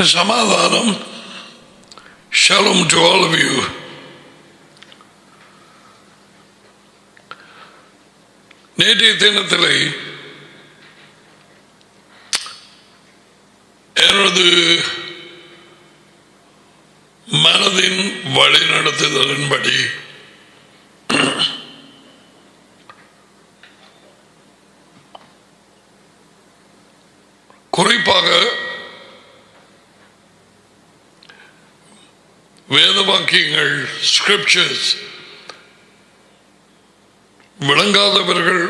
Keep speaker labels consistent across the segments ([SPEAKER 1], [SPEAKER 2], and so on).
[SPEAKER 1] சமாதானம். Shalom to all of you. நேற்றைய தினத்திலே எனது மனதின் வழிநடத்துதலின்படி குறிப்பாக வேதவாக்கியங்கள் ஸ்கிரிப்சர்ஸ் விளங்காதவர்கள்,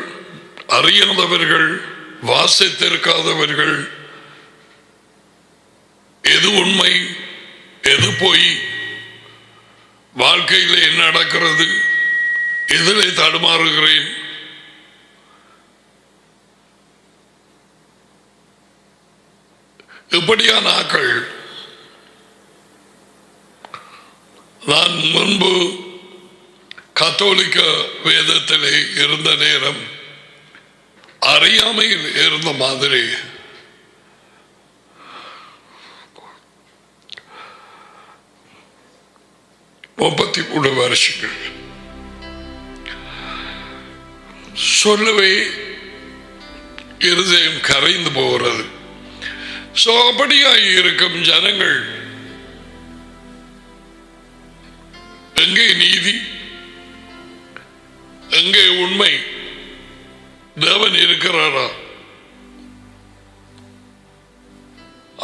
[SPEAKER 1] அறியாதவர்கள், வாசித்திருக்காதவர்கள், எது உண்மை எது பொய், வாழ்க்கையில் என்ன நடக்கிறது, எதிலே தடுமாறுகிறேன், இப்படியான ஆக்கள் நான் முன்பு கத்தோலிக்க வேதத்திலே இருந்த நேரம் அறியாமையில் இருந்த மாதிரி 33 வருஷங்கள் சொல்லவே இருதயம் கரைந்து போகிறது. அப்படியாய் இருக்கும் ஜனங்கள் எங்கே நீதி, எங்கே உண்மை? தேவன் இருக்கிறாரா?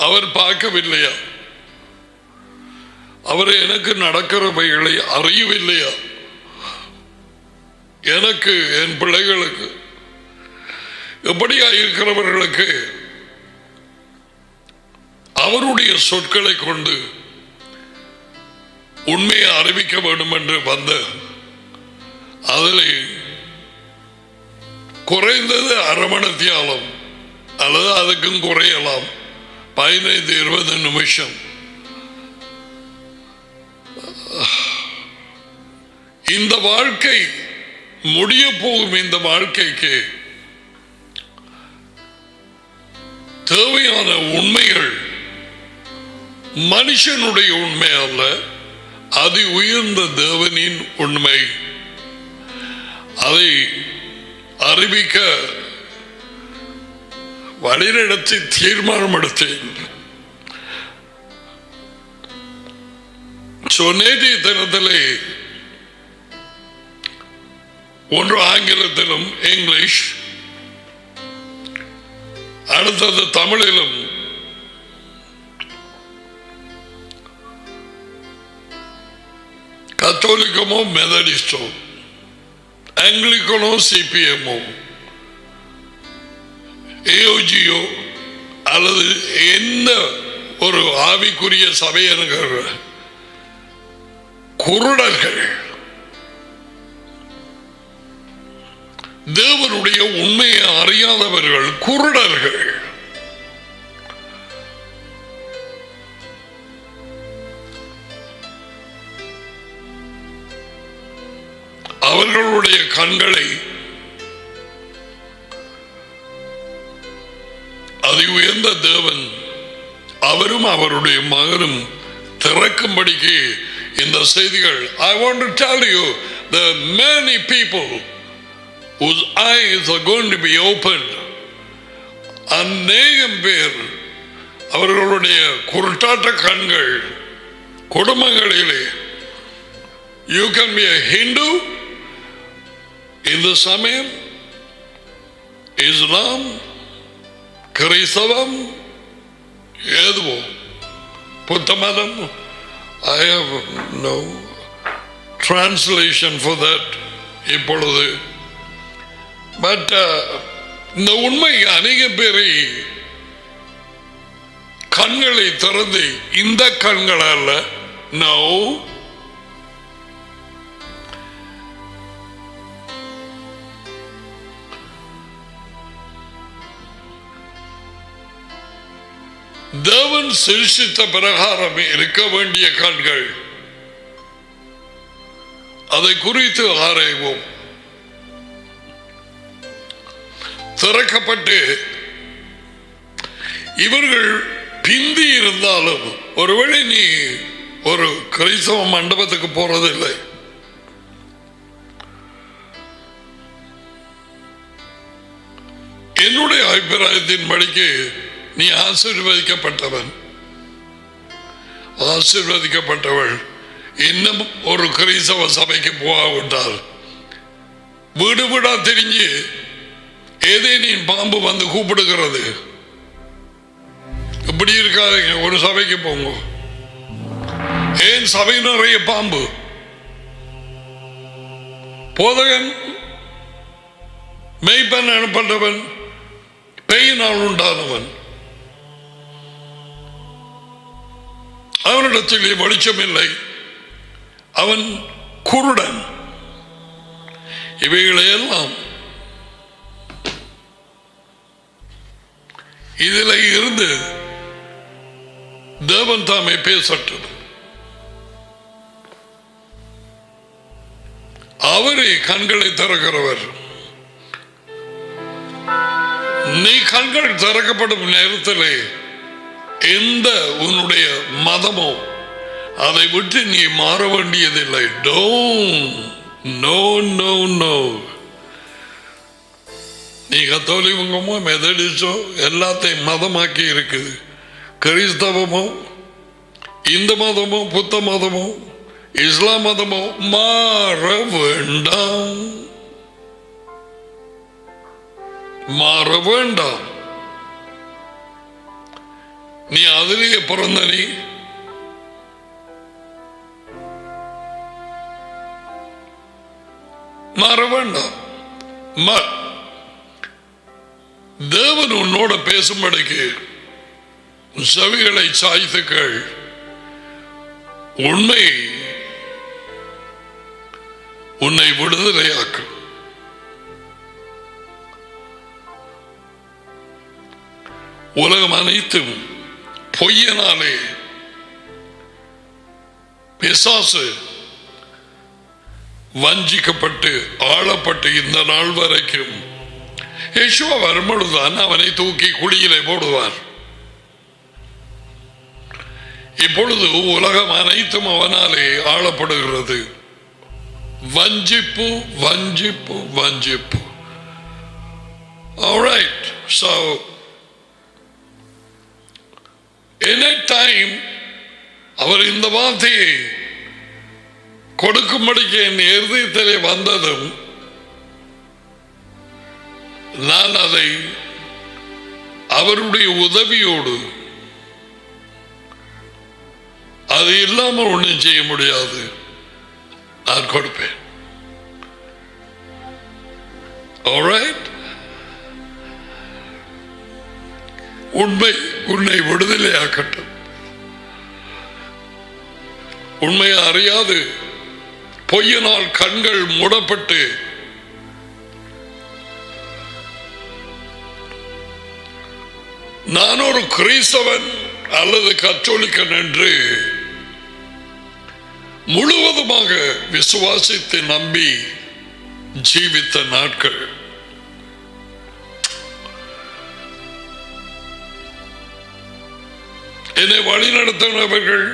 [SPEAKER 1] அவர் பார்க்கவில்லையா? அவர் எனக்கு நடக்கிறவைகளை அறியவில்லையா? எனக்கு, என் பிள்ளைகளுக்கு, எப்படியா இருக்கிறவர்களுக்கு அவருடைய சொற்களை கொண்டு உண்மையை அறிவிக்க வேண்டும் என்று வந்த அதில் குறைந்தது அரை மணித்தியாலம் அல்லது அதுக்கும் குறையலாம், 15-20 நிமிஷம் இந்த வாழ்க்கை முடிய போகும். இந்த வாழ்க்கைக்கு தேவையான உண்மைகள் மனுஷனுடைய உண்மை அல்ல, அதி உயர்ந்த தேவனின் உண்மை. அதை அறிவிக்க வழிநடத்தி தீர்மானம் எடுத்தேன். நேற்றைய தினத்திலே ஒன்று ஆங்கிலத்திலும் இங்கிலீஷ், அடுத்தது தமிழிலும் கத்தோலிக்கமோ மெதடிஸ்டோ, ஆங்கிலிக்கனோ சிபிஎம்மோ, ஏஓஜியோ அல்லது எந்த ஒரு ஆவிக்குரிய சபையினர் குருடர்கள், தேவனுடைய உண்மையை அறியாதவர்கள், குருடர்கள். அவர்களுடைய கண்களை அதி உயர்ந்த தேவன் அவரும் அவருடைய மகனும் திறக்கும்படிக்கு இந்த செய்திகள். I want to tell you the many people whose eyes are going to be opened. அநேகம் பேர் அவர்களுடைய குருட்டாட்ட கண்கள் குடும்பங்களிலே. You can be a Hindu, Hindu சமயம், இஸ்லாம், கிறிஸ்தவம், ஏதுவோ புத்த மதம். I have no translation for that இப்பொழுது. பட் இந்த உண்மை அநேக பேரை கண்களை திறந்து, இந்த கண்களால் நோ, தேவன் சிருஷ்டித்த பிரகாரம் இருக்க வேண்டிய கண்கள், அதை குறித்து ஆராய்வோம். திறக்கப்பட்டு இவர்கள் பிந்தி இருந்தாலும் ஒருவேளை நீ ஒரு கிறிஸ்தவ மண்டபத்துக்கு போறதில்லை, என்னுடைய அபிப்பிராயத்தின் படிக்கு நீ ஆசீர்வதிக்கப்பட்டவன், ஆசீர்வதிக்கப்பட்டவள். இன்னும் ஒரு கிறிஸ்தவ சபைக்கு போகாவிட்டால் வீடு வீடா தெரிஞ்சு ஏதேனின் பாம்பு வந்து கூப்பிடுகிறது. இப்படி இருக்காதீங்க, ஒரு சபைக்கு போங்க. ஏன் சபை நிறைய பாம்பு? போதகன் மெய்ப்பன் எனப்பட்டவன் பேயினால் உண்டானவன், அவனிடத்திலே வெளிச்சம் இல்லை, அவன் குருடன். இவைகளையெல்லாம் இதில் இருந்து தேவன் தாமே பேசட்டும். அவரே கண்களை திறக்கிறவர். நீ கண்கள் திறக்கப்படும் நேரத்திலே எந்த உன்னுடைய மதமோ அதை விட்டு நீ மாற வேண்டியதில்லை. No no no. நீ கத்தோலிகமோ மெதடிஸ்டோ எல்லாத்தையும் மதமாக்கி இருக்குது. கிறிஸ்தவமோ இந்து மதமோ புத்த மதமோ இஸ்லாம் மதமோ மாற வேண்டாம், மாற வேண்டாம். நீ அதிலேயே பிறந்த நீ மாற வேண்டாம். தேவன் உன்னோட பேசும்படிக்கு செவிகளை சாய்த்துக்கள். உண்மை உன்னை விடுதலையாக்கும். உலகம் அனைத்தும் பொய்யனாலே பிசாசு வஞ்சிக்கப்பட்டு ஆளப்பட்டு இந்த நாள் வரைக்கும் யேசுவா வரும்பொழுதுதான் அவனை தூக்கி குழியிலே போடுவார். இப்பொழுது உலகம் அனைத்தும் அவனாலே ஆளப்படுகிறது. வஞ்சிப்பு வஞ்சிப்பு வஞ்சிப்பு. Alright, so any time அவர் இந்த வார்த்தையை கொடுக்கும்படிக்கு என் இருதயத்திலே வந்ததும் நான் அதை அவருடைய உதவியோடு, அது இல்லாமல் ஒன்றும் செய்ய முடியாது, நான் கொடுப்பேன். Alright? உண்மை உன்னை விடுதலையாக்கட்டும். உண்மையை அறியாது பொய்யினால் கண்கள் மூடப்பட்டு நான் ஒரு கிறிஸ்தவன் அல்லது கத்தோலிக்கன் என்று முழுவதுமாக விசுவாசித்து நம்பி ஜீவித்த நாட்கள். என்னை வழிநடத்தினவர்கள்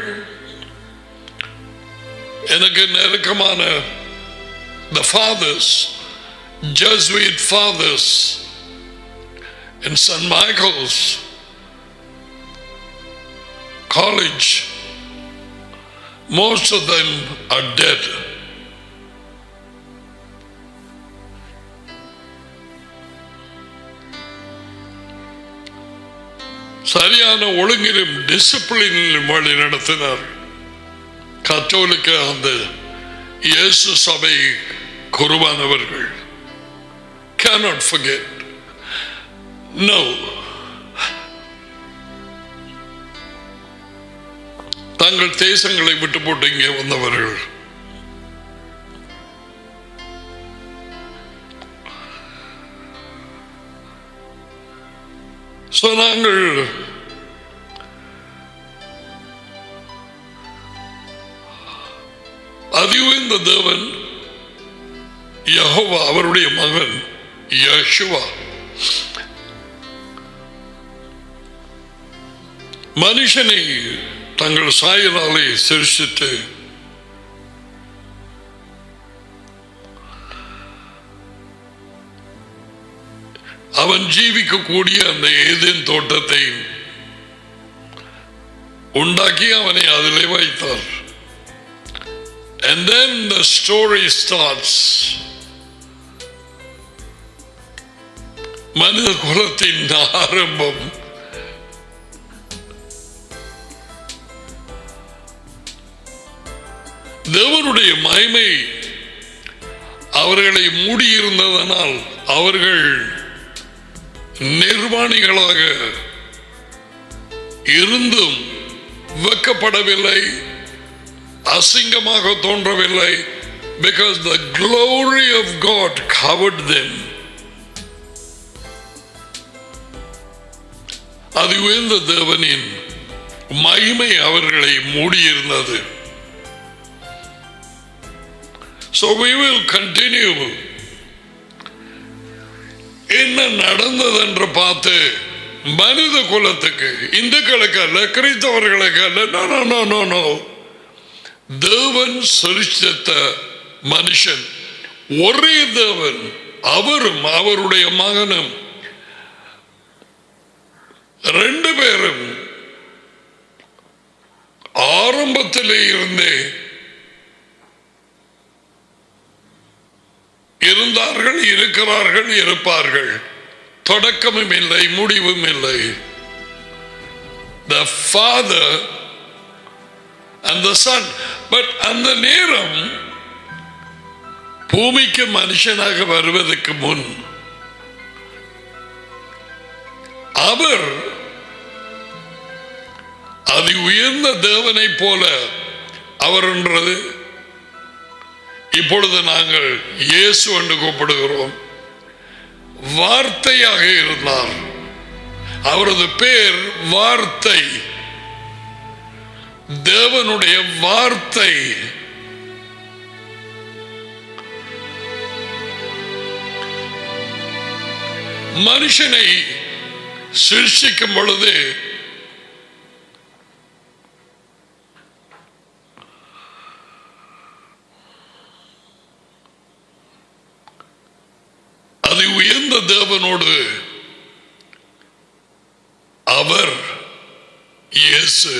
[SPEAKER 1] எனக்கு நெருக்கமான the fathers, Jesuit fathers in St. Michael's College, most of them are dead. சரியான ஒழுங்கிலும் டிசிப்ளினிலும் வழி நடத்தினார். கத்தோலிக்க அந்த இயேசு சபை குருவானவர்கள் cannot forget. No. தங்கள் தேசங்களை விட்டு போட்டு இங்கே வந்தவர்கள். நாங்கள் அதியுயர்ந்த தேவன் யெகோவா அவருடைய மகன் யெஷுவா மனுஷனை தங்கள் சாயலாலே சிருஷ்டித்து அவன் ஜீவிக்கக்கூடிய அந்த ஏதேன் தோட்டத்தை உண்டாக்கி அவனை அதிலே வைத்தார். And then the story starts. மனித குலத்தின் ஆரம்பம். தேவனுடைய மகிமை அவர்களை மூடியிருந்ததனால் அவர்கள் நிர்வாணிகளாக இருந்தும் வெக்கப்படவில்லை, அசிங்கமாக தோன்றவில்லை. Because the glory of God covered them. அது உயர்ந்த தேவனின் மகிமை அவர்களை மூடியிருந்தது. So we will continue. என்ன நடந்தது என்று பார்த்து மனித குலத்துக்கு, இந்துக்களுக்கு அல்ல, கிறிஸ்தவர்களுக்கு அல்ல, தேவன் சிருஷ்டித்த மனுஷன் ஒரே தேவன், அவரும் அவருடைய மகனும் ரெண்டு பேரும் ஆரம்பத்திலே இருந்தே இருந்தார்கள், இருக்கிறார்கள், இருப்பார்கள். தொடக்கமும் இல்லை, முடிவும் இல்லை. The Father and the Son. But அந்த நேரம் பூமிக்கு மனுஷனாக வருவதற்கு முன் அவர் அது உயர்ந்த தேவனை போல, அவர் என்றது இப்பொழுது நாங்கள் இயேசு என்று கூப்பிடுகிறோம், வார்த்தையாக இருந்தார். அவரது பேர் வார்த்தை, தேவனுடைய வார்த்தை. மனுஷனை சிருஷ்டிக்கும் பொழுது அது உயர்ந்த தேவனோடு அவர் இயேசு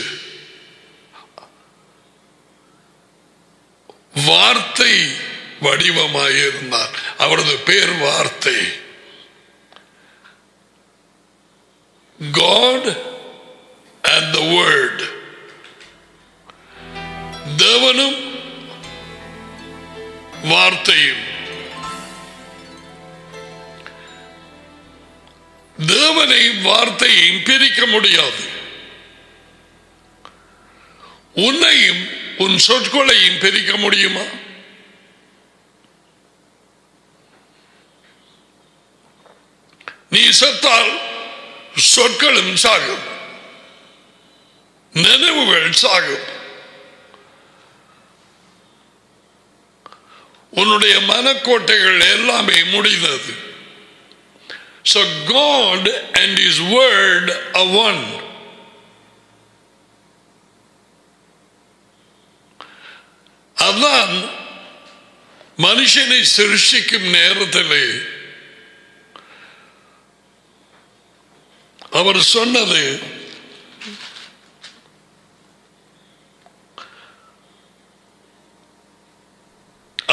[SPEAKER 1] வார்த்தை வடிவமாயிருந்தார். அவரது பேர் வார்த்தை. God and the Word. தேவனும் வார்த்தையும். தேவனை வார்த்தையும் பிரிக்க முடியாது. உன்னையும் உன் சொற்களையும் பிரிக்க முடியுமா? நீ செத்தால் சொற்களும் சாகும், நினைவுகள் சாகும். உன்னுடைய மனக்கோட்டைகள் எல்லாமே முடிந்தது. So God and His Word are one. அதான் மனுஷனை சிருஷ்டிக்கும் நேரத்திலே அவர் சொன்னது,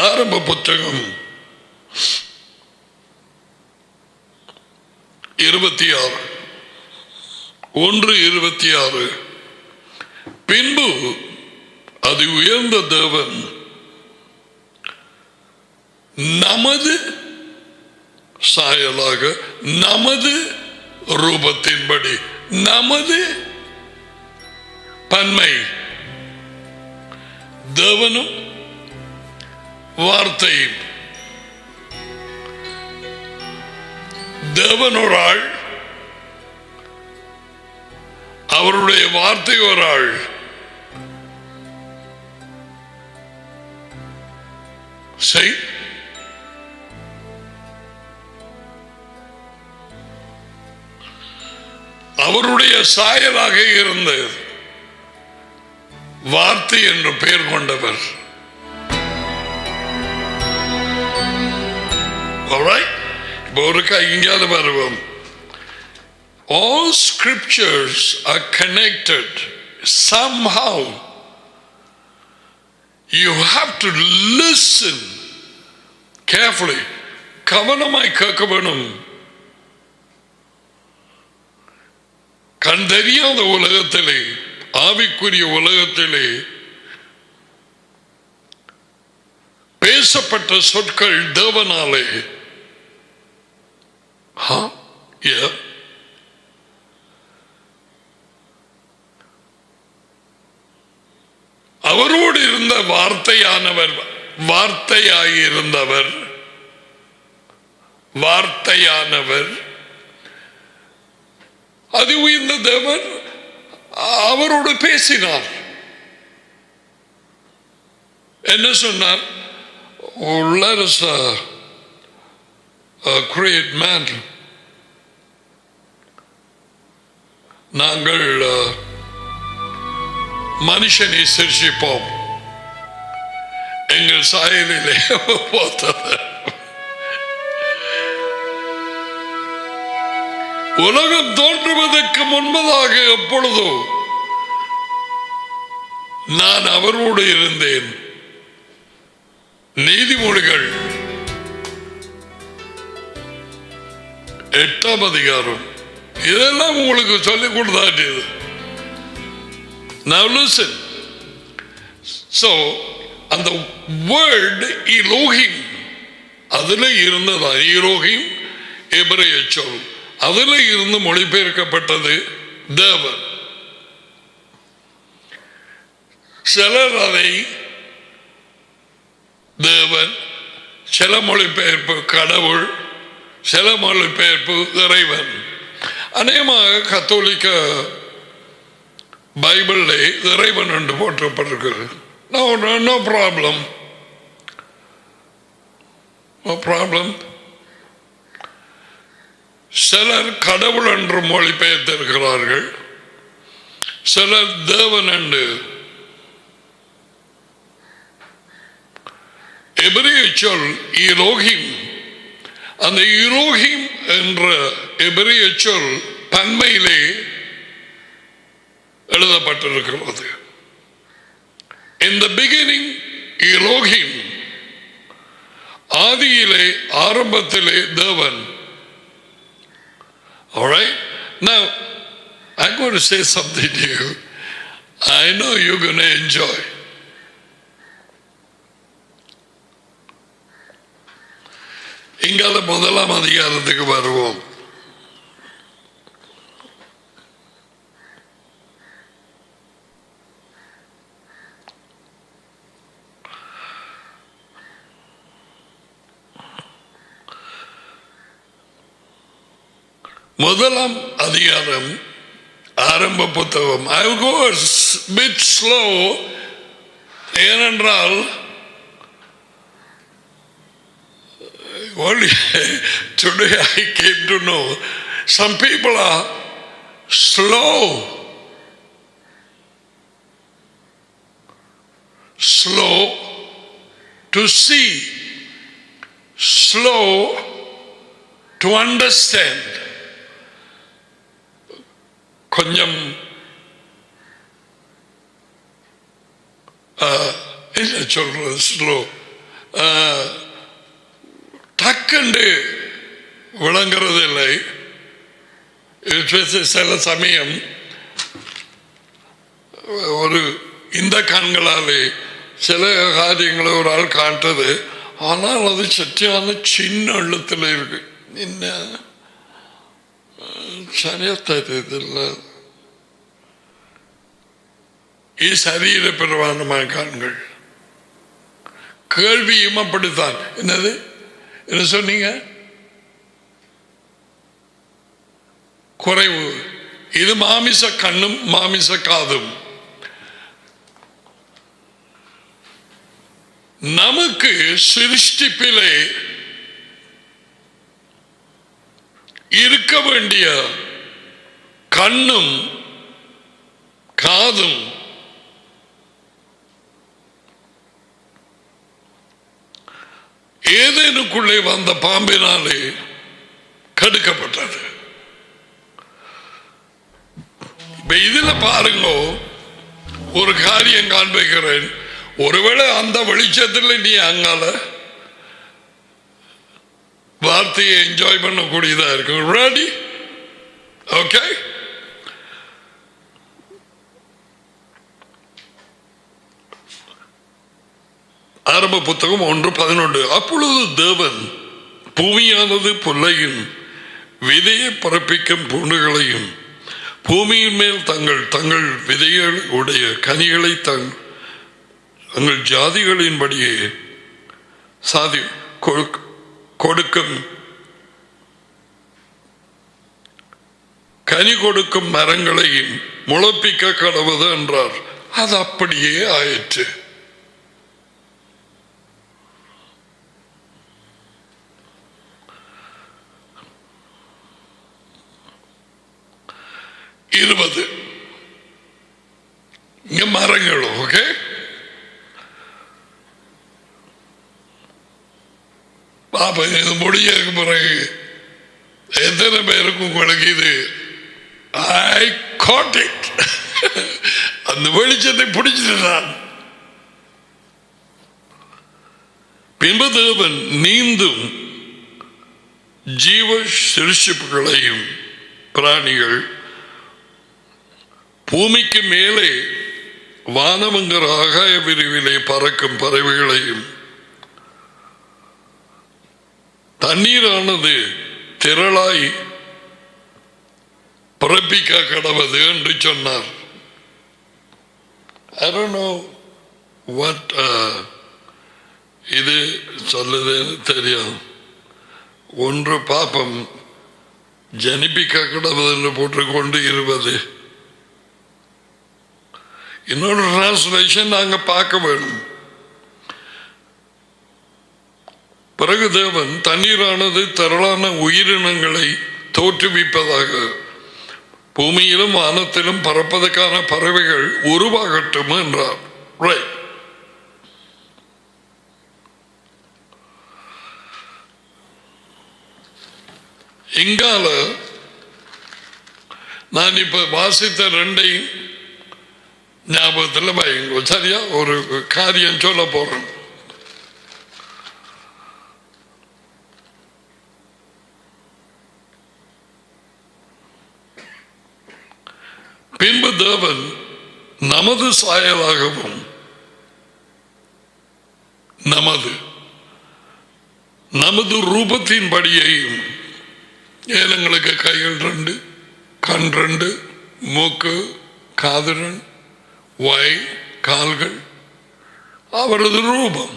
[SPEAKER 1] ஆரம்ப புத்தகம் 1:26 பின்பு அது உயர்ந்த தேவன் நமது சாயலாக, நமது ரூபத்தின்படி, நமது பன்மை, தேவனும் வார்த்தையும். தேவன் ஒரு ஆள், அவருடைய வார்த்தை ஒரு ஆள். சரி, அவருடைய சாயலாக இருந்த வார்த்தை என்று பெயர் கொண்டவர். இப்போ ஒரு இங்கேயாவது வருவோம். All scriptures are connected somehow. You have to listen carefully. கவனமாய் கேட்க வேணும். கண் தெரியாத உலகத்திலே, ஆவிக்குரிய உலகத்திலே பேசப்பட்ட சொற்கள் தேவனாலே அவரோடு இருந்த வார்த்தையானவர் அது உயர்ந்த தேவன் அவரோடு பேசினார். என்ன சொன்னார்? Let us create man. நாங்கள் மனுஷனை சிருஷ்டிப்போம் எங்கள் சாயலிலே போத்தது. உலகம் தோன்றுவதற்கு முன்பதாக எப்பொழுதோ நான் அவரோடு இருந்தேன். நீதிமொழிகள் 8ஆம் அதிகாரம். இதெல்லாம் உங்களுக்கு சொல்லிக் கொடுத்தாட்டியது. Now listen. So அந்த word Elohim அதில் இருந்ததா? Elohim எபிரேய சொல், அதில் இருந்து மொழிபெயர்க்கப்பட்டது தேவன். சிலர் அதை தேவன், சில மொழிபெயர்ப்பு கடவுள், சில மொழிபெயர்ப்பு இறைவன். அநேகமாக கத்தோலிக்க பைபிளே இறைவன் என்று போற்றப்பட்டிருக்கிறது. No problem. சிலர் கடவுள் என்று மொழிபெயர்த்திருக்கிறார்கள், சிலர் தேவன் என்று. எபிரேய சொல் ஈரோகிம். அந்த ஈரோகிம் என்ற எபிரேய சொல் பன்மையிலே எழுதப்பட்டிருக்கிறது. In the beginning Elohim, ஆதியிலே ஆரம்பத்திலே தேவன். All right, now I'm going to say something to you. I know you're going to enjoy. இங்கால முதலாம் அதிகாரத்துக்கு வருவோம். முதலாம் அதிகாரம் ஆரம்ப புத்தகம். I will go a bit slow, ஏனென்றால் only today I came to know some people are slow to see, slow to understand. கொஞ்சம் என்ன சொல்றது, ஸ்லோ, டக்குண்டு விளங்குறது இல்லை. சில சமயம் ஒரு இந்த கண்களாலே சில காரியங்களை ஒரு ஆள் காட்டுறது, ஆனால் அது சத்தியான சின்ன எழுத்தில் இருக்கு. என்ன சரியா தெரியல. சரீர பிரமாணமான கண்கள். கேள்வியும் அப்படித்தான். என்னது என்ன சொன்னீங்க? குறைவு. இது மாமிச கண்ணும் மாமிச காதும். நமக்கு சிருஷ்டிப்பிலே இருக்க வேண்டிய கண்ணும் காதும் ஏதேனுக்குள்ளே வந்த பாம்பினாலே கடுக்கப்பட்டது. இதுல பாருங்க, ஒரு காரியம் காண்பிக்கிறேன். ஒருவேளை அந்த வெளிச்சத்தில் நீ அங்கால வார்த்தையை என்ஜாய் பண்ணக்கூடியதா இருக்கு. ரெடி? ஓகே. ஆரம்ப புத்தகம் 1:11. அப்பொழுது தேவன் பூமியானது புல்லையும் விதையை பிறப்பிக்கும் பூண்டுகளையும் பூமியின் மேல் தங்கள் விதைகள் உடைய கனிகளை தங்கள் ஜாதிகளின்படியே சாதி கொடுக்கும் கனி கொடுக்கும் மரங்களையும் முளைப்பிக்க கடவுது என்றார். அது அப்படியே ஆயிற்று. இங்க மரங்களும் ஓகே. பாப்பா இது முடியக்கு பிறகு எத்தனை பேருக்கு உங்களுக்கு இது I caught it. அந்த வெளிச்சத்தை பிடிச்சிட்டான். பின்பு தேவன் நீந்தும் ஜீவ சிருஷ்டிப்புகளையும் பிராணிகள் பூமிக்கு மேலே வானமங்கர ஆகாய விரிவிலே பறக்கும் பறவைகளையும் தண்ணீரானது திரளாய் பிறப்பிக்க கடவுது என்று சொன்னார். I don't know what இது சொல்லுதுன்னு தெரியும். ஒன்று பாப்பம் ஜனிப்பிக்க கடவுது என்று போட்டுக்கொண்டு இருப்பது. இன்னொரு டிரான்ஸ்லேஷன் நாங்க பார்க்க வேண்டும். பிறகு தேவன் தண்ணீரானது திரளான உயிரினங்களை தோற்றுவிப்பதாக பூமியிலும் வானத்திலும் பறப்பதற்கான பறவைகள் உருவாகட்டும் என்றார். ரைட். இங்கால நான் இப்ப வாசித்த ரெண்டையும் ஞாபகத்தில் பயங்கோ. சரியா? ஒரு காரியம் சொல்ல போறேன். பின்பு தேவன் நமது சாயலாகவும் நமது ரூபத்தின் படியையும், ஏலங்களுக்கு கைகள் 2, கண் 2, மூக்கு, காது 2, வாய், கால்கள், அவரது ரூபம்.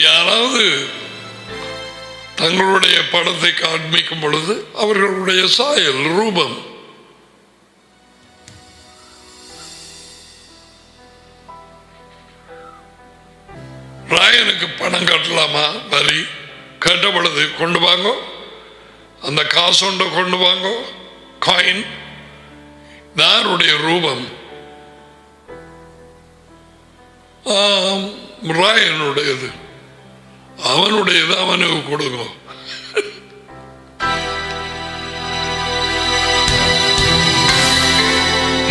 [SPEAKER 1] யாராவது தங்களுடைய படத்தை காண்பிக்கும் பொழுது அவர்களுடைய சாயல் ரூபம். ராயனுக்கு பணம் கட்டலாமா? வரி கேட்ட பொழுது கொண்டு வாங்க, அந்த காசு கொண்டு வாங்க, காயின். யாருடைய ரூபம்? ராயனுடையது. அவனுடையது அவனுக்கு கொடுங்க.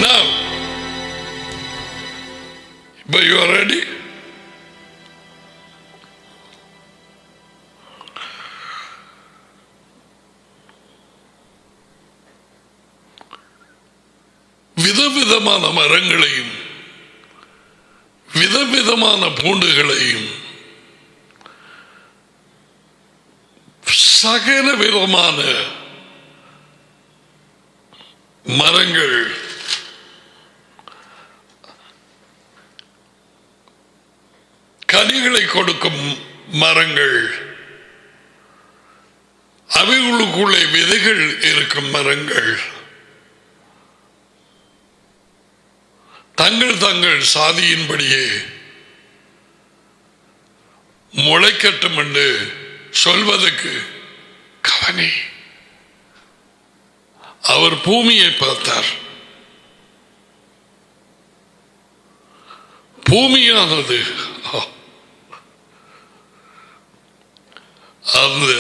[SPEAKER 1] Now, but you are ready? விதவிதமான மரங்களையும் விதவிதமான பூண்டுகளையும் சகல விதமான மரங்கள் கனிகளை கொடுக்கும் மரங்கள், அவைகளுக்குள்ளே விதைகள் இருக்கும் மரங்கள், தங்கள் சாதியின்படியே முளைக்கட்டும் என்று சொல்வதற்கு கவனி. அவர் பூமியை பார்த்தார். பூமியானது அந்த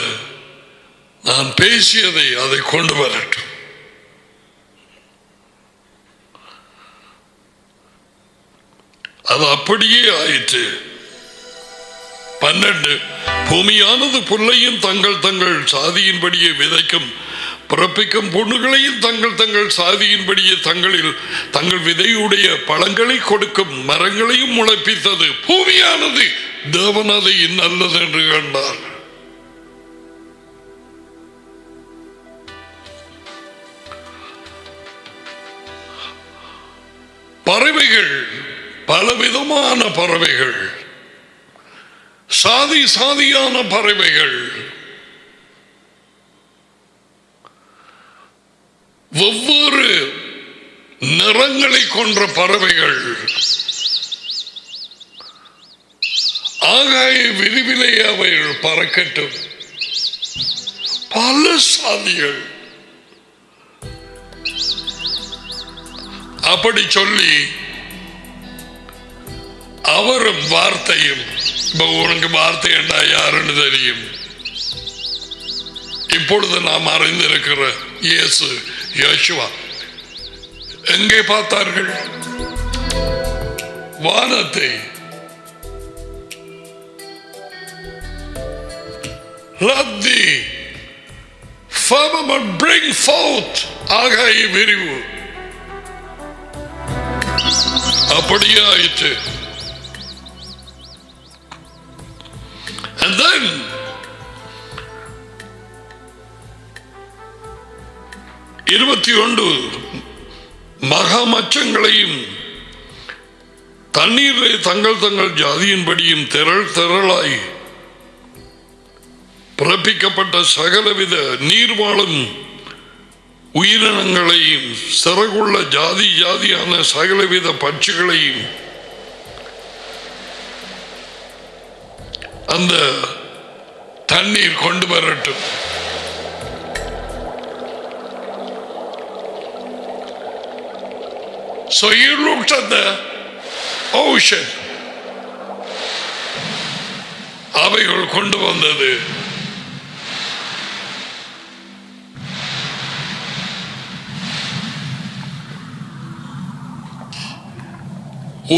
[SPEAKER 1] நான் பேசியதை அதை கொண்டு வரட்டும். அது அப்படியே ஆயிற்று. 12 பூமியானது புல்லையும் தங்கள் தங்கள் சாதியின்படியே விதைக்கும், பிறப்பிக்கும் பொண்ணுகளையும் தங்கள் தங்கள் சாதியின்படியே தங்கள் விதையுடைய பழங்களை கொடுக்கும் மரங்களையும் முளைப்பித்தது. பூமியானது தேவன் அதை நல்லது என்று கண்டார். பறவைகள், பலவிதமான பறவைகள், சாதி சாதியான பறவைகள், ஒவ்வொரு நிறங்களை கொன்ற பறவைகள், ஆகாய விரிவிலே அவைகள் பறக்கட்டும். பல சாதிகள். அப்படி சொல்லி அவரும் வார்த்தையும், உனக்கு வார்த்தை என்றா யாருன்னு தெரியும். இப்பொழுது நாம் அறிந்திருக்கிற இயேசு யோசுவா எங்கே பார்த்தார்கள்? வானத்தை. Let the firmament bring forth, ஆகாய விரிவு. அப்படியே ஆயிற்று. And then மகா மச்சங்களையும் தண்ணீரை தங்கள் தங்கள் ஜாதியின்படியும் திரள் திரளாய் பிறப்பிக்கப்பட்ட சகலவித நீர்வாழும் உயிரினங்களையும் சிறகுள்ள ஜாதி ஜாதியான சகலவித பட்சிகளையும் அந்த தண்ணீர் கொண்டு வரட்டும். So you looked at the ocean. அவைகள் கொண்டு வந்தது.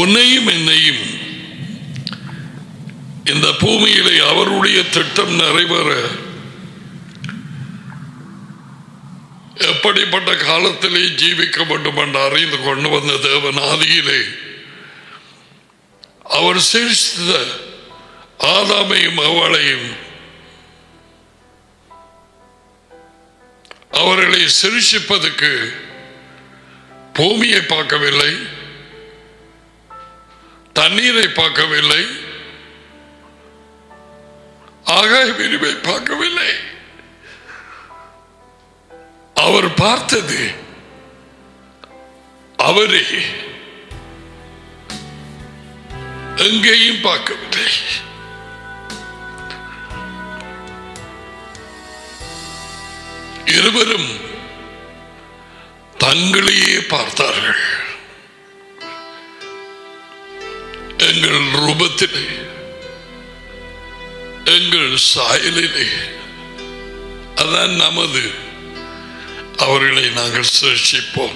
[SPEAKER 1] உன்னையும் என்னையும் இந்த பூமியிலே அவருடைய திட்டம் நிறைவேற எப்படிப்பட்ட காலத்திலே ஜீவிக்க வேண்டும் என்று அறிந்து கொண்டு வந்த தேவன் ஆதியிலே அவர் சிருஷ்டித்த ஆதாமையும் அவளையும் அவர்களை சிருஷ்டிப்பதற்கு பூமியை பார்க்கவில்லை, தண்ணீரை பார்க்கவில்லை, ஆகாய விரிவை பார்க்கவில்லை. அவர் பார்த்தது அவரே. எங்கேயும் பார்க்கவில்லை. இருவரும் தங்களையே பார்த்தார்கள். எங்கள் ரூபத்திலே, எங்கள் சாயலிலே, அதான் நமது. அவர்களை நாங்கள் சிருஷ்டிப்போம்.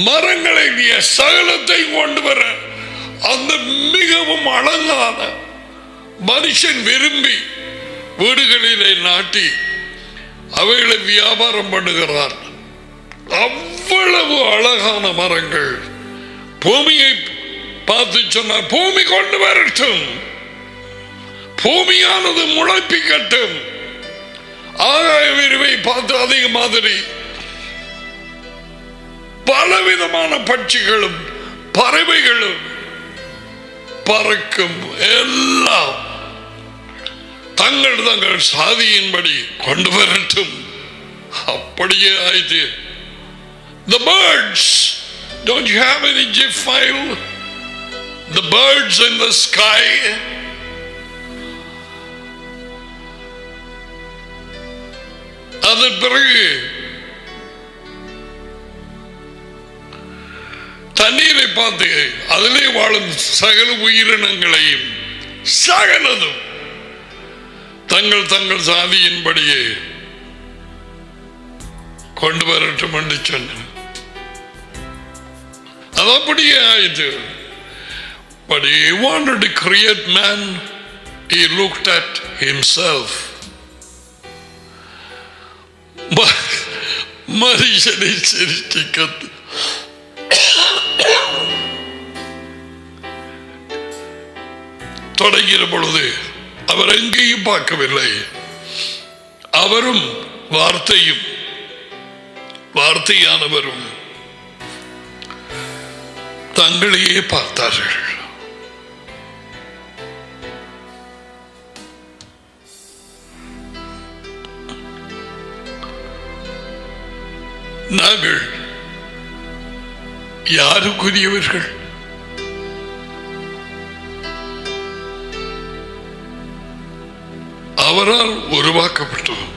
[SPEAKER 1] மரங்களை சகலத்தை கொண்டு வர அந்த மிகவும் அழகான மனுஷன் விரும்பி வீடுகளிலே நாட்டி அவைகளை வியாபாரம் பண்ணுகிறார். அவ்வளவு அழகான மரங்கள். பூமியை பார்த்து சொன்னார், பூமி கொண்டு வரட்டும், பூமியானது முளைப்பிக்கட்டும். ஆகாய விரிவை பார்த்து அதிக மாதிரி பலவிதமான பட்சிகளும் பறவைகளும் பறக்கும் எல்லாம் தங்கள் தங்கள் சாதியின்படி கொண்டு வரட்டும். அப்படியே ஆயிற்று. The birds, don't you have any GIF file? the birds in the sky, அதன் பிறகு தண்ணீரை பார்த்து அதிலே வாழும் சகல உயிரினங்களையும் சகலதும் தங்கள் தங்கள் சாதியின்படியே கொண்டு வரட்டும் என்று சொன்னார். அது அப்படியே ஆயிற்று. But he wanted to create man. He looked at himself. மனுஷனை சிருஷ்டிக்க தொடங்கிற பொழுது அவர் எங்கேயும் பார்க்கவில்லை. அவரும் வார்த்தையும் வார்த்தையானவரும் தங்களையே பார்த்தார்கள். நாங்கள் யாருக்குரியவர்கள்? அவரால் உருவாக்கப்பட்டோம்.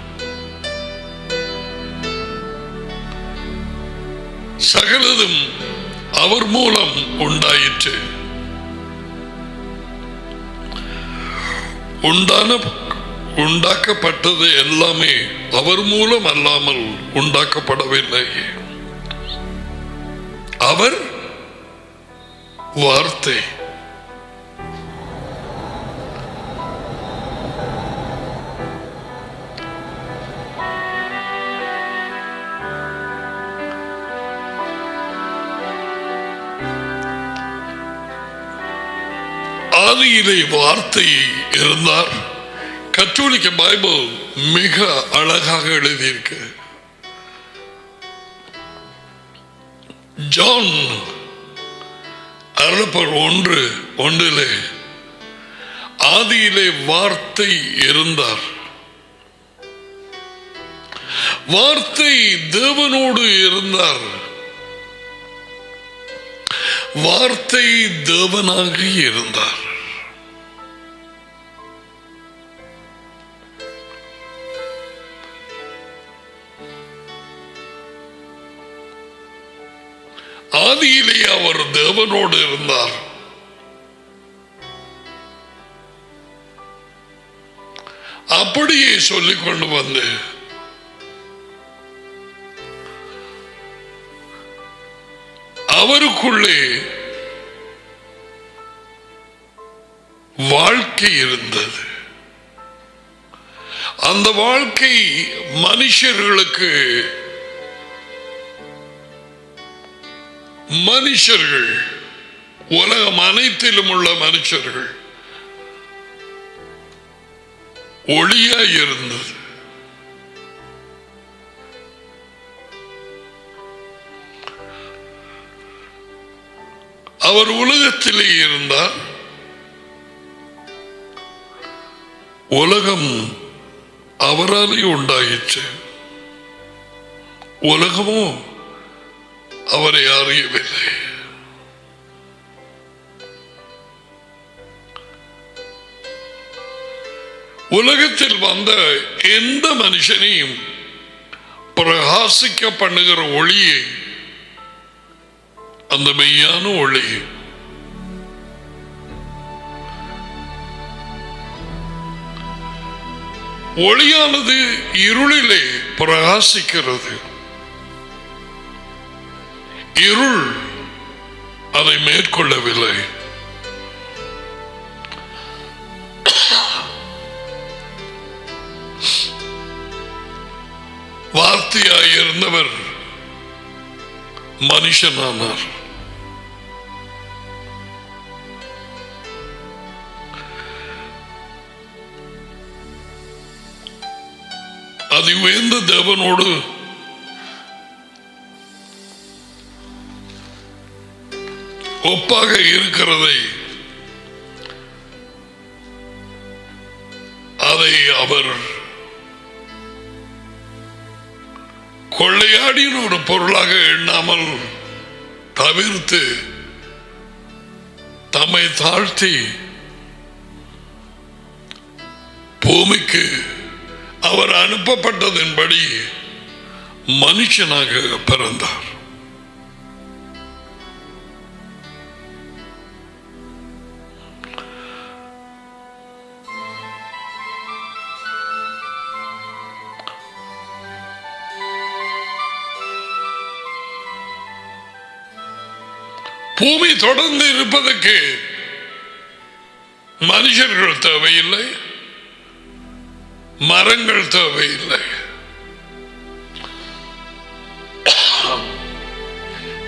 [SPEAKER 1] சகலதும் அவர் மூலம் உண்டாயிற்று. உண்டாக்கப்பட்டது எல்லாமே அவர் மூலம் அல்லாமல் உண்டாக்கப்படவில்லை. அவர் வார்த்தை. ஆதியிலே வார்த்தை இருந்தார். கத்தோலிக்க பைபிள் மிக அழகாக எழுதியிருக்கு. ஜான் அருளப்பர் 1:1 ஆதியிலே வார்த்தை இருந்தார். வார்த்தை தேவனோடு இருந்தார். வார்த்தை தேவனாக இருந்தார். ஆதியிலே அவர் தேவனோடு இருந்தார். அப்படியே சொல்லிக் கொண்டு வந்து அவருக்குள்ளே வாழ்க்கை இருந்தது. அந்த வாழ்க்கை மனுஷர்களுக்கு மனுஷர்கள் உலகம் அனைத்திலும் உள்ள மனுஷர்கள் ஒளியாய் இருந்தது. அவர் உலகத்திலே இருந்தார். உலகம் அவராலே உண்டாயிற்று. உலகமோ அவரை அறியவில்லை. உலகத்தில் வந்த எந்த மனுஷனையும் பிரகாசிக்க பண்ணுகிற ஒளியை, அந்த மெய்யான ஒளி, ஒளியானது இருளிலே பிரகாசிக்கிறது. இருள் அதை மேற்கொள்ளவில்லை. வார்த்தையாயிருந்தவர் மனுஷனானார். அது உயர்ந்த தேவனோடு ஒப்பாக இருக்கிறதை அதை அவர் கொள்ளையாடின ஒரு பொருளாக எண்ணாமல் தவிர்த்து தம்மை தாழ்த்தி பூமிக்கு அவர் அனுப்பப்பட்டதன்படி மனுஷனாக பிறந்தார். பூமி தொடர்ந்து இருப்பதற்கு மனுஷர்கள் தேவையில்லை, மரங்கள் தேவையில்லை,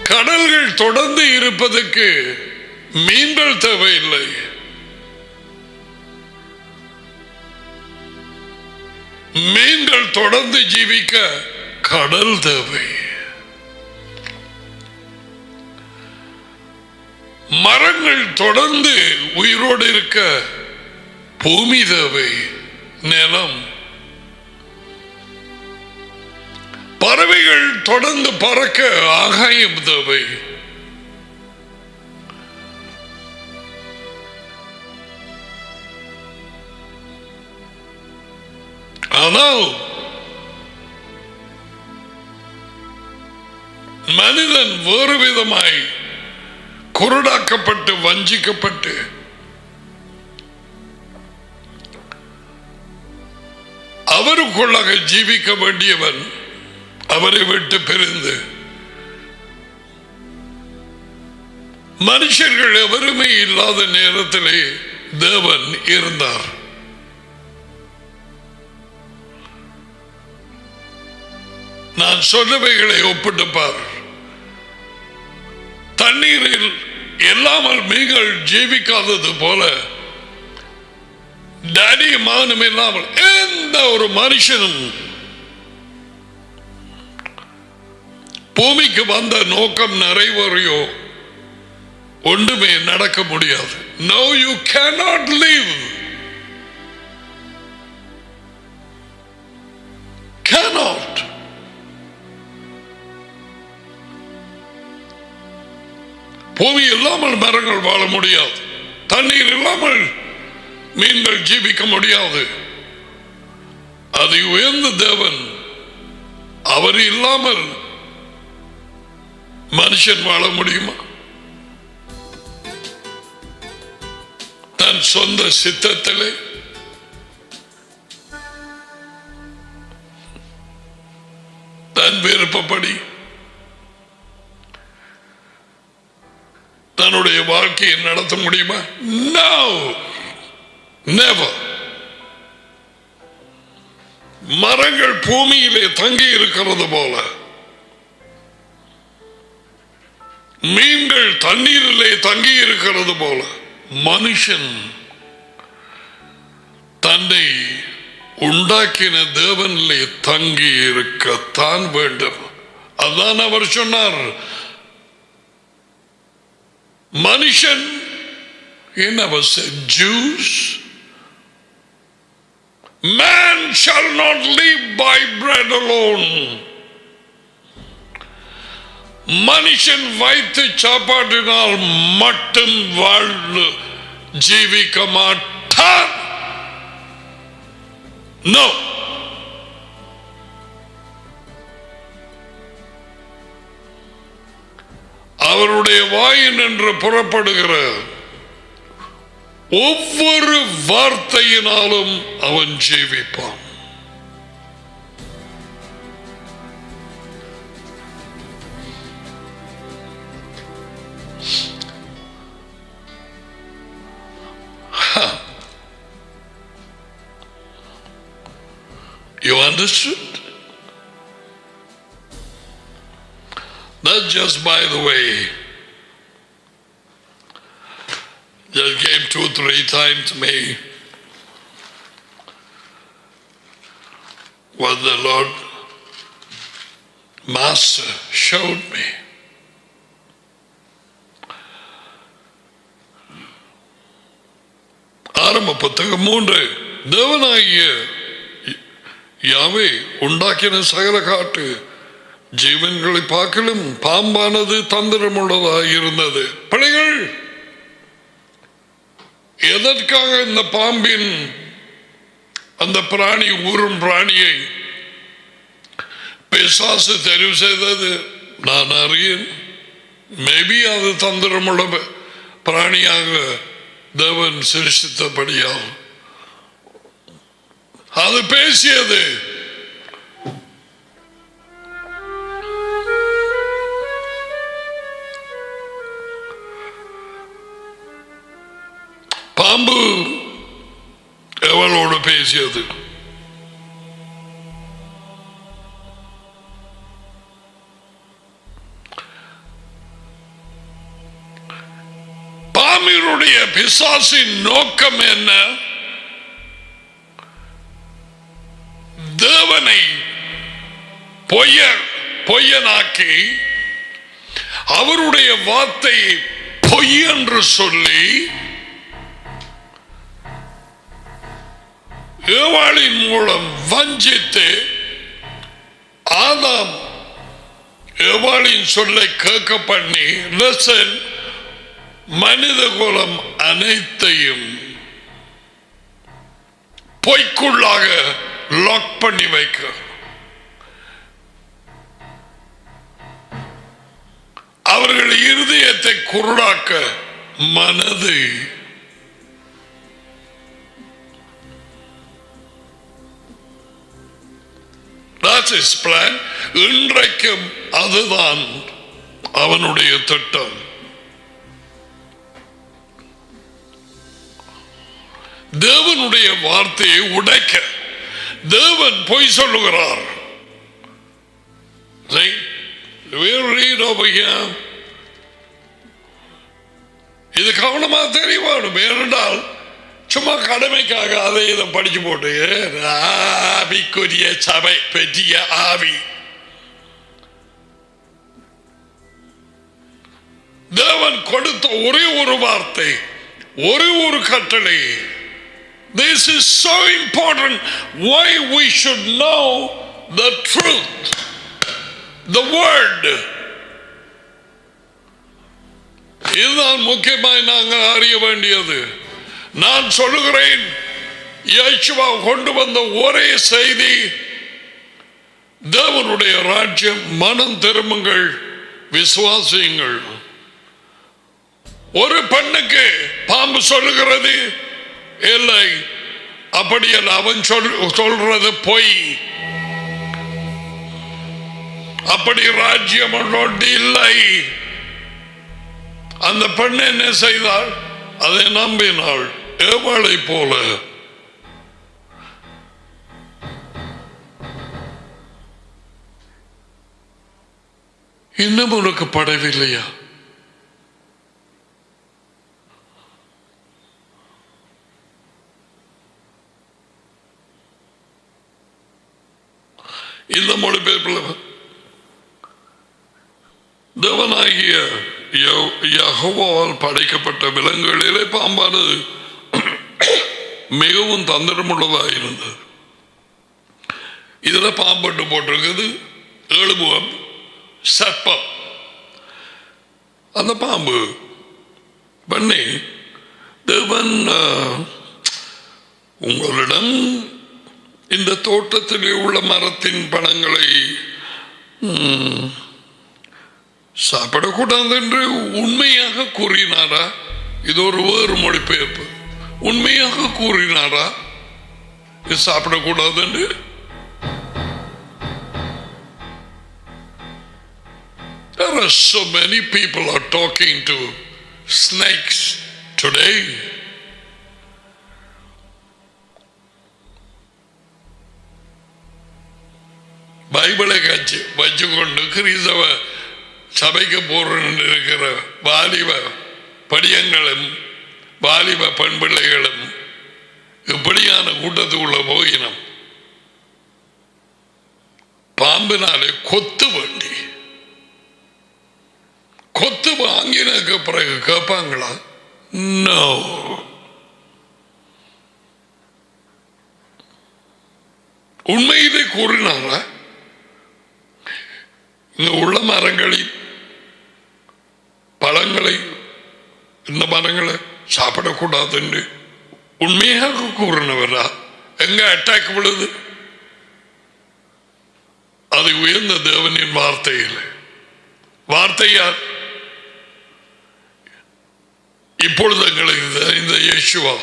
[SPEAKER 1] கடல்கள் தொடர்ந்து இருப்பதற்கு மீன்கள் தேவையில்லை, மீன்கள் தொடர்ந்து ஜீவிக்க கடல் தேவை, மரங்கள் தொடர்ந்து உயிரோடு இருக்க பூமி தேவை, நிலம், பறவைகள் தொடர்ந்து பறக்க ஆகாயம் தேவை. ஆனால் மனிதன் வேறு விதமாய் குருடாக்கப்பட்டு வஞ்சிக்கப்பட்டு அவருக்குள்ளாக ஜீவிக்க வேண்டியவன் அவரை விட்டு பிரிந்து மனுஷர்கள் எவருமே இல்லாத நேரத்திலே தேவன் இருந்தார். நான் சொன்னவைகளை ஒப்பிட்டு பார். தண்ணீரில் இல்லாமல் மீன்கள் ஜீவிக்காதது போல டாடி மகனும் இல்லாமல் எந்த ஒரு மனுஷனும் பூமிக்கு வந்த நோக்கம் நிறைவேறியோ ஒன்றுமே நடக்க முடியாது. No, you cannot live. Cannot. பூமி இல்லாமல் மரங்கள் வாழ முடியாது, தண்ணீர் இல்லாமல் மீன்கள் ஜீவிக்க முடியாது. அது உயர்ந்த தேவன், அவர் இல்லாமல் மனுஷன் வாழ முடியுமா? தன் சொந்த சித்தத்திலே தன் விருப்பப்படி தன்னுடைய வாழ்க்கையை நடத்த முடியுமா? No, never. மரங்கள் பூமியிலே தங்கி இருக்கிறது போல, மீன்கள் தண்ணீரிலே தங்கி இருக்கிறது போல, மனுஷன் தன்னை உண்டாக்கின தேவனிலே தங்கி இருக்கத்தான் வேண்டும். அதான் அவர் சொன்னார், மனுஷன், he never said Jews, man shall not live by bread alone. மனுஷன் வைத்து சாப்பாட்டினால் மட்டும் வாழ்ந்து ஜீவிக்க மாட்டான். No. அவருடைய வாயின் என்று புறப்படுகிற ஒவ்வொரு வார்த்தையினாலும் அவன் ஜீவிப்பான். You understood? That's just by the way. Just came 2-3 times to me what the Lord Master showed me. ஆரம்ப புத்தகம் 3 தேவனாகிய யாவே உண்டாக்கின சகல காட்டு ஜீவன்களை பார்க்கலும் பாம்பானது தந்திரமுள்ளதாக இருந்தது. பிள்ளைகள், எதற்காக இந்த பாம்பின் அந்த பிராணி ஊரும் பிராணியை பிசாசு தெரிவு செய்தது நான் அறியேன். மேபி அது தந்திரமுள்ள பிராணியாக தேவன் சிருஷ்டித்தபடியால் அது பேசியது. பாம்பு எவளோடு பேசியது? பாம்பினுடைய பிசாசின் நோக்கம் என்ன? தேவனை பொய்யனாக்கி அவருடைய வார்த்தையை பொய் என்று சொல்லி ஏவாளின் மூலம் வஞ்சித்து ஆதாம் ஏவாளின் சொல்லை கேட்க பண்ணி மனித குலம் அனைத்தையும் பொய்க்குள்ளாக லாக் பண்ணி வைக்க அவர்கள் இருதயத்தை குருடாக்க மனது இன்றைக்கும் அதுதான் அவனுடைய திட்டம். தேவனுடைய வார்த்தையை உடைக்க தேவன் பொய் சொல்லுகிறார். இது கவனமா தெரியவாடும். ஏனென்றால் சும்மா கடமைக்காக அதை இதை படிச்சு போட்டு ஆவிக்குரிய சபை பெரிய ஆவி தேவன் கொடுத்த ஒரே ஒரு வார்த்தை, ஒரே ஒரு கட்டளை. This is so important. Why we should know the truth, the word. இதுதான் முக்கியமாய் நாங்கள் அறிய வேண்டியது. நான் சொல்லுகிறேன், இயேசுவா கொண்டு வந்த ஒரே செய்தி, தேவனுடைய ராஜ்யம், மனம் திரும்புங்கள், விசுவாசியுங்கள். ஒரு பெண்ணுக்கு பாம்பு சொல்லுகிறது இல்லை, அப்படியல்ல, அவன் சொல்றது பொய். அப்படி ராஜ்யம் ஒன்று இல்லை. அந்த பெண் என்ன செய்தாள்? அதை நம்பினாள். ஏவாளை போல இன்னும் உனக்கு படவில்லையா? இந்த மொழிபெயர்ப்பில் தேவனாகிய யெகோவாவால் படைக்கப்பட்ட விலங்குகளிலே பாம்பானது மிகவும் தந்திரமுள்ளதாக இருந்தது. இதுல பாம்பட்டு போட்டிருக்குது, ஏழுமுகம், சர்ப்பம். அந்த பாம்பு பண்ணி தேவன் உங்களிடம் இந்த தோட்டத்திலே உள்ள மரத்தின் பழங்களை சாப்பிடக்கூடாது என்று உண்மையாக கூறினாரா? இது ஒரு வேறு மொழிபெயர்ப்பு. உண்மையாக கூறினாரா இது சாப்பிடக்கூடாது என்று? There are so many people are talking to snakes today. பைபிளை கட்சி வச்சுக்கொண்டு கிறிஸ்தவ சபைக்கு போறேன் இருக்கிற வாலிப படியங்களும் வாலிப பெண் பிள்ளைகளும் இப்படியான கூட்டத்துக்குள்ள போயினம். பாம்பினாலே கொத்து வண்டி கொத்து வாங்கினதுக்கு பிறகு கேட்பாங்களா? நோ. உண்மையிலே கூறினாரா? இங்க உள்ள மரங்களில் பழங்களை, இந்த மரங்களை சாப்பிடக்கூடாது என்று உண்மையாக கூறினவரா? எங்க அட்டாக் விழுது? அது உயர்ந்த தேவனின் வார்த்தையில். வார்த்தை யார்? இப்பொழுது எங்களுக்கு இந்த இயேசுவா.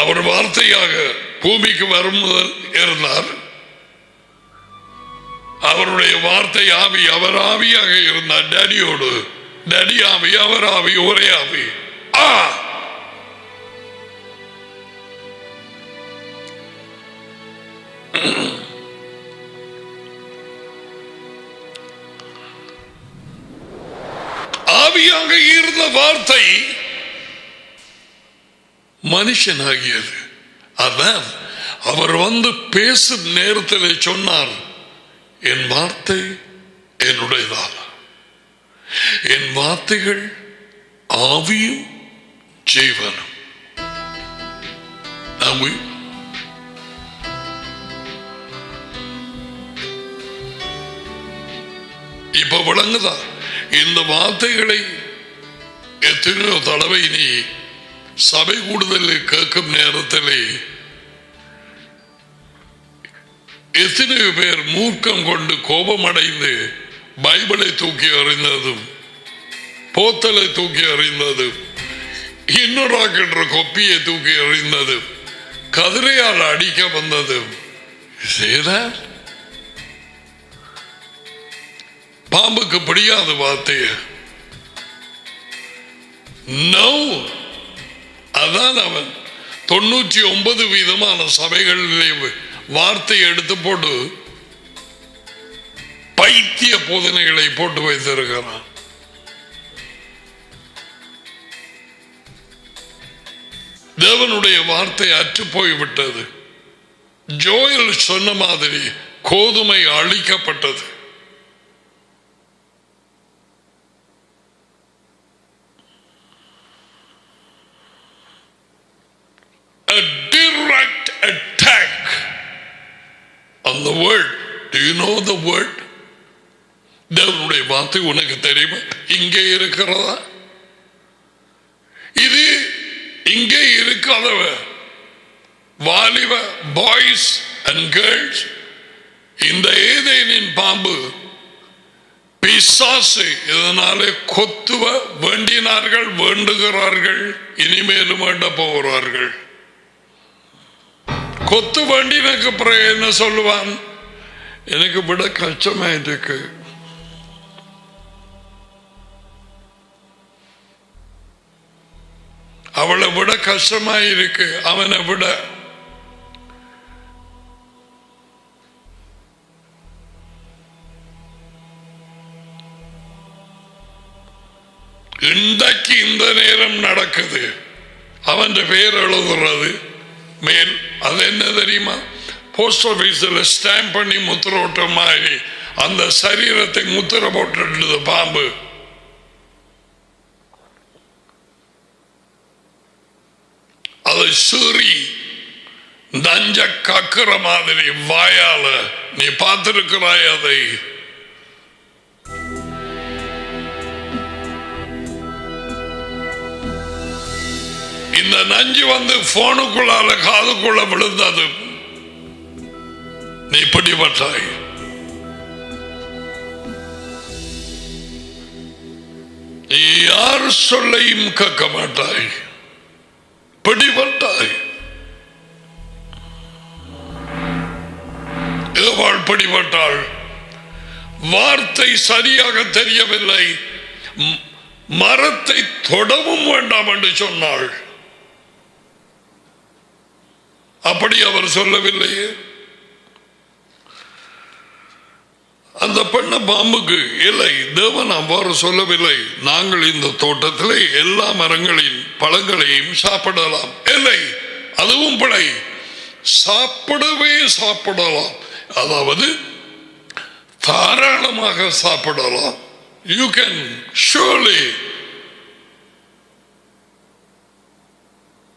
[SPEAKER 1] அவர் வார்த்தையாக பூமிக்கு வரும் முதல் இருந்தார். அவருடைய வார்த்தை ஆவி, அவர் ஆவியாக இருந்தார். டேடியோடு டேடி ஆவி, அவர் ஆவி, ஒரே ஆவி. ஆவியாக இருந்த வார்த்தை மனுஷனாகியது. அதான் அவர் வந்து பேசும் நேரத்தில் சொன்னார், என் வார்த்தை என்னுடையதான், என் வார்த்தைகள் ஆவியும் ஜீவனும். இப்ப விளங்குதா? இந்த வார்த்தைகளை எத்தனையோ தடவை நீ சபை கூடுதலில் கேட்கும் நேரத்திலே எத்தனையோ பேர் மூர்க்கம் கொண்டு கோபமடைந்து பைபிளை தூக்கி அறிந்ததும், போத்தலை தூக்கி அறிந்ததும், இன்னொரு கொப்பியை தூக்கி அறிந்ததும், கதிரையால் அடிக்க வந்ததும், பாம்புக்கு பிடிக்காத வார்த்தைய அதான் அவன் 99% சபைகளிலே வார்த்தை எடுத்து போட்டு பைத்திய போதனைகளை போட்டு வைத்திருக்கிறான். தேவனுடைய வார்த்தை அற்று போய்விட்டது. ஜோயல் சொன்ன மாதிரி கோதுமை அழிக்கப்பட்டது. A direct attack on the word. Do you know the word? தேவனுடைய வார்த்தை உனக்கு தெரியுமா? இங்கே இருக்கிறதா? இது இங்கே இருக்காதவ வாலிப பாய்ஸ் அண்ட் கேர்ள்ஸ், இந்த ஏதேனின் பாம்பு பிசாசு இதனாலே கொத்துவ வேண்டினார்கள், வேண்டுகிறார்கள், இனிமேலும் வேண்ட போகிறார்கள். கொத்து வேண்டினக்கு பிறகு என்ன சொல்லுவான்? எனக்கு விட கஷ்டமாயிருக்கு. அவளை விட கஷ்டமாயிருக்கு, அவனை விட. இன்றைக்கு இந்த நேரம் நடக்குது. அவன் பேர் எழுதுறது மேல், அது என்ன தெரியுமா? போஸ்ட் ஆபீஸில் ஸ்டாம்ப் பண்ணி முத்திரோட்ட மாதிரி அந்த சரீரத்தை முத்திர போட்டு பாம்பு. அதை சீறி நஞ்ச கக்குற மாதிரி வாயால நீ பார்த்திருக்கிறாய். அதை இந்த நஞ்சு வந்து போனுக்குள்ளால காதுக்குள்ள விழுந்தது. நீ பிடிபட்டாய். நீ யார் சொல்லையும் கேட்க மாட்டாய். பிடிபட்டாய். ஏவாள் பிடிபட்டாள். வார்த்தை சரியாக தெரியவில்லை. மரத்தை தொடவும் வேண்டாம் என்று சொன்னாள். அப்படி அவர் சொல்லவில்லையே. அந்த பெண்ண பாம்புக்கு இல்லை, தேவன் அவ்வாறு சொல்லவில்லை. நாங்கள் இந்த தோட்டத்திலே எல்லா மரங்களின் பழங்களையும் சாப்பிடலாம். இல்லை, அதுவும் பிழை. சாப்பிடவே சாப்பிடலாம், அதாவது தாராளமாக சாப்பிடலாம். You can surely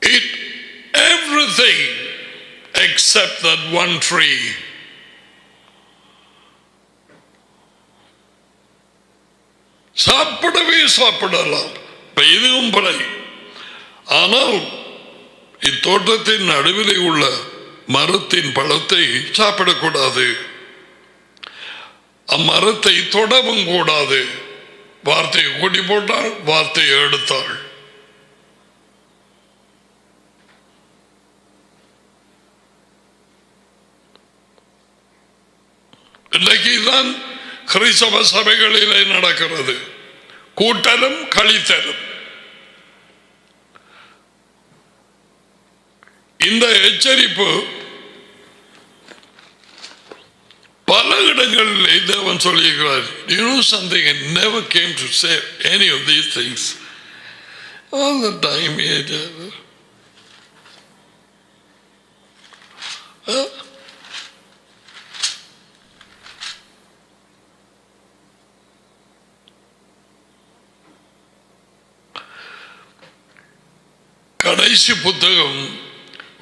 [SPEAKER 1] eat everything except that one tree. சாப்பிடவே சாப்பிடலாம். இதுவும் படை. ஆனால் இத்தோட்டத்தின் நடுவிலே உள்ள மரத்தின் பழத்தை சாப்பிடக்கூடாது. அம்மரத்தை தொடவும் கூடாது. வார்த்தையை கூட்டி போட்டாள், வார்த்தையை எடுத்தாள். இன்றைக்குதான் கிறிஸ்தவ சபைகளிலே நடக்கிறது. கூட்டலும் கழித்தலும். இந்த எச்சரிப்பு பல இடங்களிலே தேவன் சொல்லியிருக்கிறார். You know something, I never came to say any of these things all the time. கடைசி புத்தகம்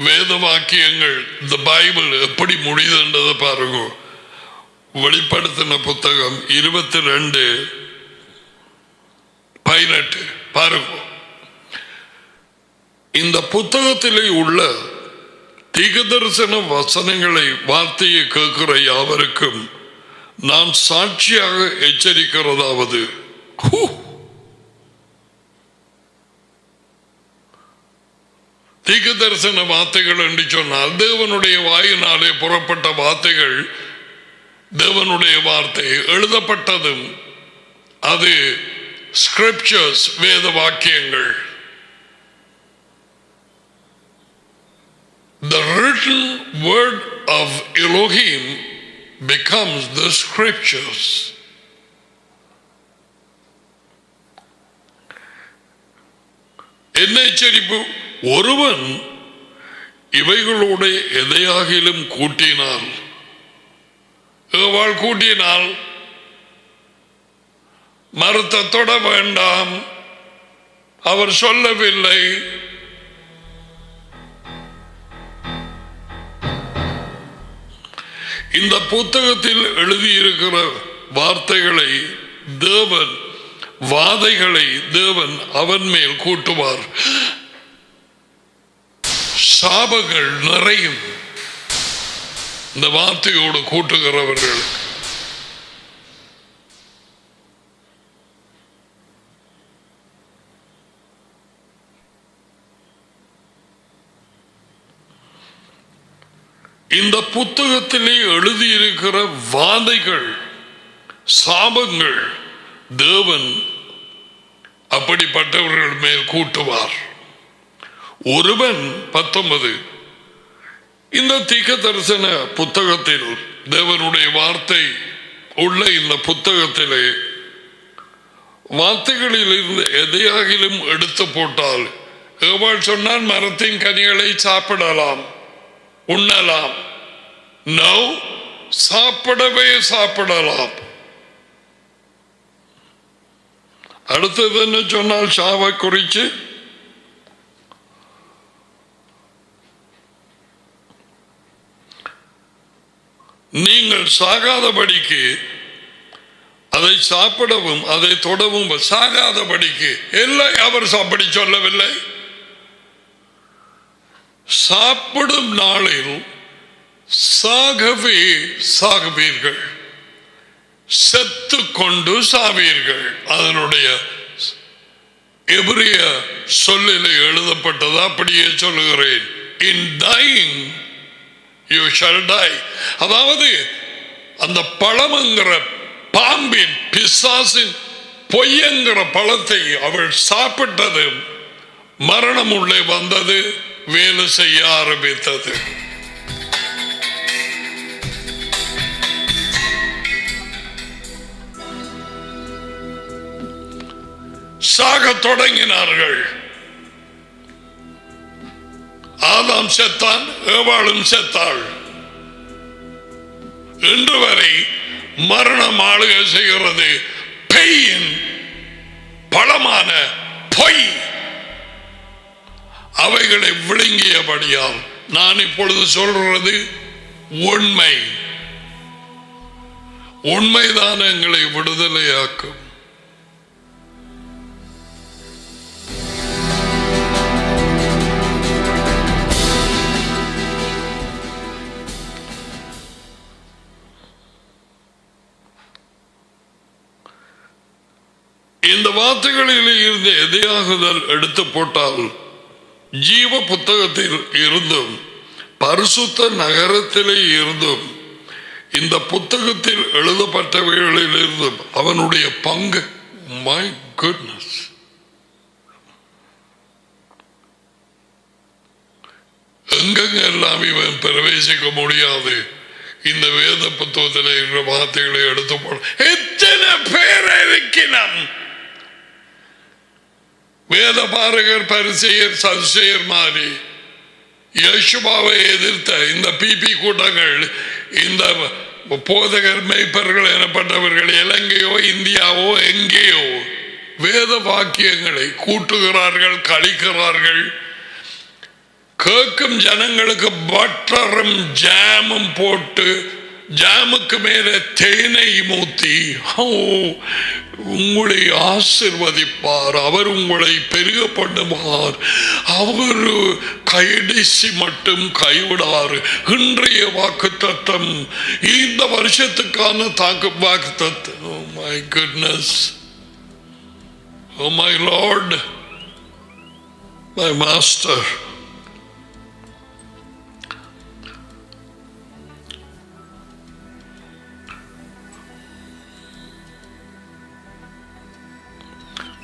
[SPEAKER 1] வேத வாக்கியங்கள், இந்த பைபிள் எப்படி முடியுதுன்றதை பாருங்க. வெளிப்படுத்தின புத்தகம் 22:18 பாருங்க. இந்த புத்தகத்திலே உள்ள தீர்க்கதரிசன வசனங்களை வார்த்தையை கேட்கிற யாவருக்கும் நான் சாட்சியாக எச்சரிக்கிறதாவது, தீர்க்கதரிசன வார்த்தைகள் என்று சொன்னால் தேவனுடைய வாயினாலே புறப்பட்ட வார்த்தைகள், தேவனுடைய வார்த்தை எழுதப்பட்டதும் அது ஸ்கிரிப்சர்ஸ், வேத வாக்கியங்கள். The written word of Elohim becomes the scriptures. என்ன எச்சரிப்பு? ஒருவன் இவைகளோட எதையாகிலும் கூட்டினால், ஏவாள் கூட்டினால் மரத்தை தொட வேண்டாம், அவர் சொல்லவில்லை. இந்த புத்தகத்தில் எழுதியிருக்கிற வார்த்தைகளை தேவன், வாதைகளை தேவன் அவன் மேல் கூட்டுவார். சாபங்கள் நிறையும் இந்த வார்த்தையோடு கூட்டுகிறவர்கள். இந்த புத்தகத்திலே எழுதியிருக்கிற வாதைகள், சாபங்கள் தேவன் அப்படிப்பட்டவர்கள் மேல் கூட்டுவார். ஒருவன் 19 இந்த தீர்க்கதரிசன புத்தகத்தில், தேவனுடைய வார்த்தை உள்ள இந்த புத்தகத்திலே வார்த்தைகளில் இருந்து எதையாகிலும் எடுத்து போட்டால், ஏவாள் சொன்னால் மரத்தின் கனிகளை சாப்பிடலாம், உண்ணலாம். நோ, சாப்பிடவே சாப்பிடலாம். அடுத்தது என்ன சொன்னால், சாவை குறித்து நீங்கள் சாகாதபடிக்கு அதை சாப்பிடவும் அதை தொடவும், சாகாதபடிக்கு இல்லை, அவர் அப்படி சொல்லவில்லை. சாப்பிடும் நாளில் சாகவே சாகுவீர்கள், செத்து கொண்டு சாவீர்கள். அதனுடைய எபிரிய சொல்லிலே எழுதப்பட்டது, அப்படியே சொல்லுகிறேன். In dying you shall die. அதாவது அந்த பழம்ங்கிற பாம்பின், பிசாசின் பொய்யங்கிற பழத்தை அவள் சாப்பிட்டது, மரணம் உள்ளே வந்தது, வேலை செய்ய ஆரம்பித்தது. சாக தொடங்கினார்கள். ஆதாம் செத்தான், ஏவாளும் செத்தாள். இன்று வரை மரணம் ஆளுகை செய்கிறது பெயின் பழமான பொய். அவைகளை விழுங்கியபடியால் நான் இப்பொழுது சொல்றது உண்மை. உண்மைதான் எங்களை விடுதலையாக்கும். இந்த வார்த்தைகளில் இருந்து எதையாகுதல் எடுத்து போட்டால் ஜீவ புத்தகத்தில் இருந்தும் பரிசுத்த நகரத்திலே இருந்தும் இந்த புத்தகத்தில் எழுதப்பட்டவைகளில் இருந்தும் அவனுடைய பங்கு, மை குட்னஸ், எங்கெங்க எல்லாம் இவன் பிரவேசிக்க முடியாது. இந்த வேத புத்தகத்தில் இருக்கிற வார்த்தைகளை எடுத்து போட எத்தனை பேர் இருக்கிறான். வேத பாரகர், பரிசேயர், சதுசேயர் மாதிரி யேசுவாவை எதிர்த்த இந்த பிபி கூட்டங்கள், இந்த போதகர் மேய்ப்பர்கள் எனப்பட்டவர்கள் இலங்கையோ இந்தியாவோ எங்கேயோ வேத வாக்கியங்களை கூட்டுகிறார்கள், கழிக்கிறார்கள். கேட்கும் ஜனங்களுக்கு பட்டரும் ஜாமும் போட்டு ஜாமுக்கு மேலே தேனை மூத்தி உங்களை ஆசிர்வதிப்பார், அவர் உங்களை பெருக பண்ணுவார், அவர் கைடிசி மட்டும் கைவிடார். இன்றைய வாக்குத்தத்தம், இந்த வருஷத்துக்கான வாக்குத்தத்தம். Oh my goodness, oh my Lord, my Master.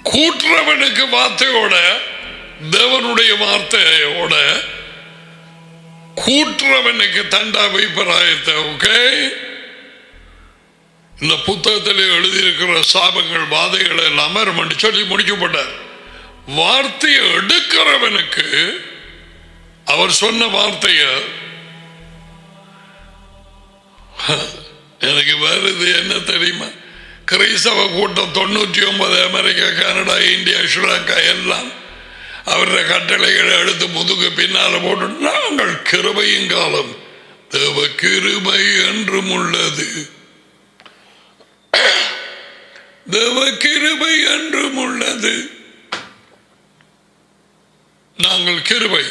[SPEAKER 1] கூட்டுறவனுக்கு வார்த்தையோட, தேவனுடைய வார்த்தையோட கூட்டுறவனுக்கு தண்டா வைப்பராயத்தை. ஓகே, இந்த புத்தகத்தில் எழுதியிருக்கிற சாபங்கள், வாதைகள் எல்லாம் சொல்லி முடிக்கப்பட்டார். வார்த்தையை எடுக்கிறவனுக்கு அவர் சொன்ன வார்த்தைய எனக்கு வருது என்ன தெரியுமா? கிறிஸ்தவ கூட்டம் 99, அமெரிக்கா, கனடா, இந்தியா, ஸ்ரீலங்கா எல்லாம் அவருடைய கட்டளைகளை எடுத்து முதுகு பின்னால போட்டு, நாங்கள் கிருபையின் காலம், தேவ கிருபை என்றும் உள்ளது, தேவ கிருபை என்றும் உள்ளது. நாங்கள் கிருபை,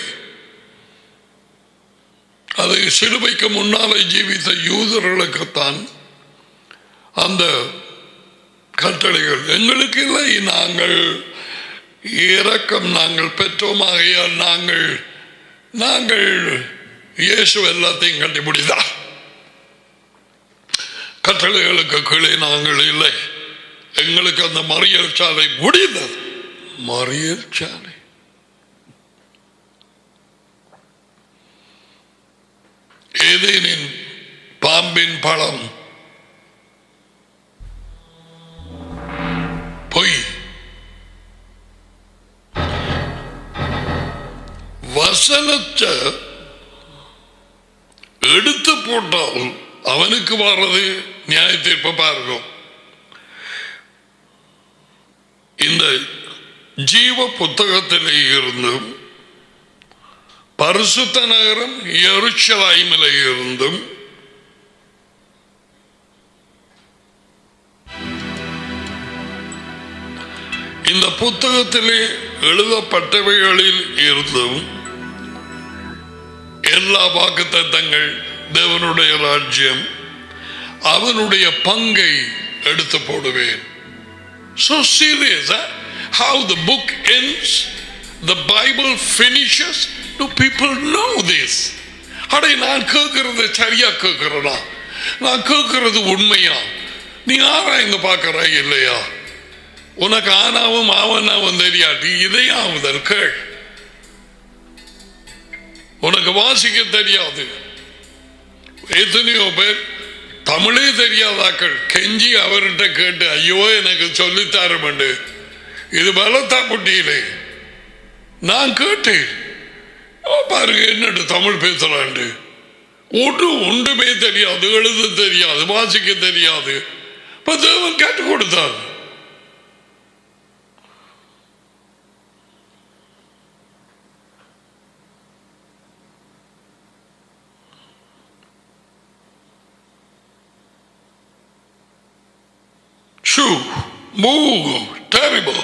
[SPEAKER 1] அதை சிலுவைக்கு முன்னாலே ஜீவித்த யூதர்களுக்குத்தான் அந்த கட்டளைகள், எங்களுக்கு இல்லை. நாங்கள் இரக்கம் நாங்கள் பெற்றோமாகையால் நாங்கள் இயேசு எல்லாத்தையும் கண்டுபிடித்தார். கட்டளைகளுக்கு கீழே நாங்கள் இல்லை. எங்களுக்கு அந்த மறியல் சாலை முடிந்தது. மறியல் சாலை ஏதேனின் பாம்பின் பழம் பொய், வசனத்தை எடுத்து போட்டால் அவனுக்கு வர்றது நியாய தீர்ப்பு பாருங்க. இந்த ஜீவ புத்தகத்திலே இருந்தும் பரிசுத்த நகரம் எருசலேமிலே இருந்தும் இந்த புத்தகத்திலே எழுதப்பட்டவைகளில் இருந்தும் எல்லா வாக்குத்தத்தங்கள், தேவனுடைய ராஜ்யம், அவனுடைய பங்கை எடுத்து போடுவேன். So serious, huh? How the book ends, the Bible finishes. Do people know this? அடே, நான் கேட்கிறது சரியா கேட்கிறனா? நான் கேட்கிறது உண்மையா? நீ ஆராய்ந்து பார்க்கறா இல்லையா? உனக்கு ஆனாவும் ஆவனாவும் தெரியாட்டி இதையாவுதல் கேள். உனக்கு வாசிக்க தெரியாது. எத்தனையோ பேர் தமிழே தெரியாதாக்கள் கெஞ்சி அவர்கிட்ட கேட்டு, ஐயோ எனக்கு சொல்லித்தாருமண்டு, இது பலத்தா புட்டியிலே நான் கேட்டேன். பாருங்க என்னட்டு தமிழ் பேசலாண்டு. ஒன்றுமே தெரியாது, எழுத தெரியாது, வாசிக்க தெரியாது. தேவன் கற்றுக் கொடுத்தார். True, terrible.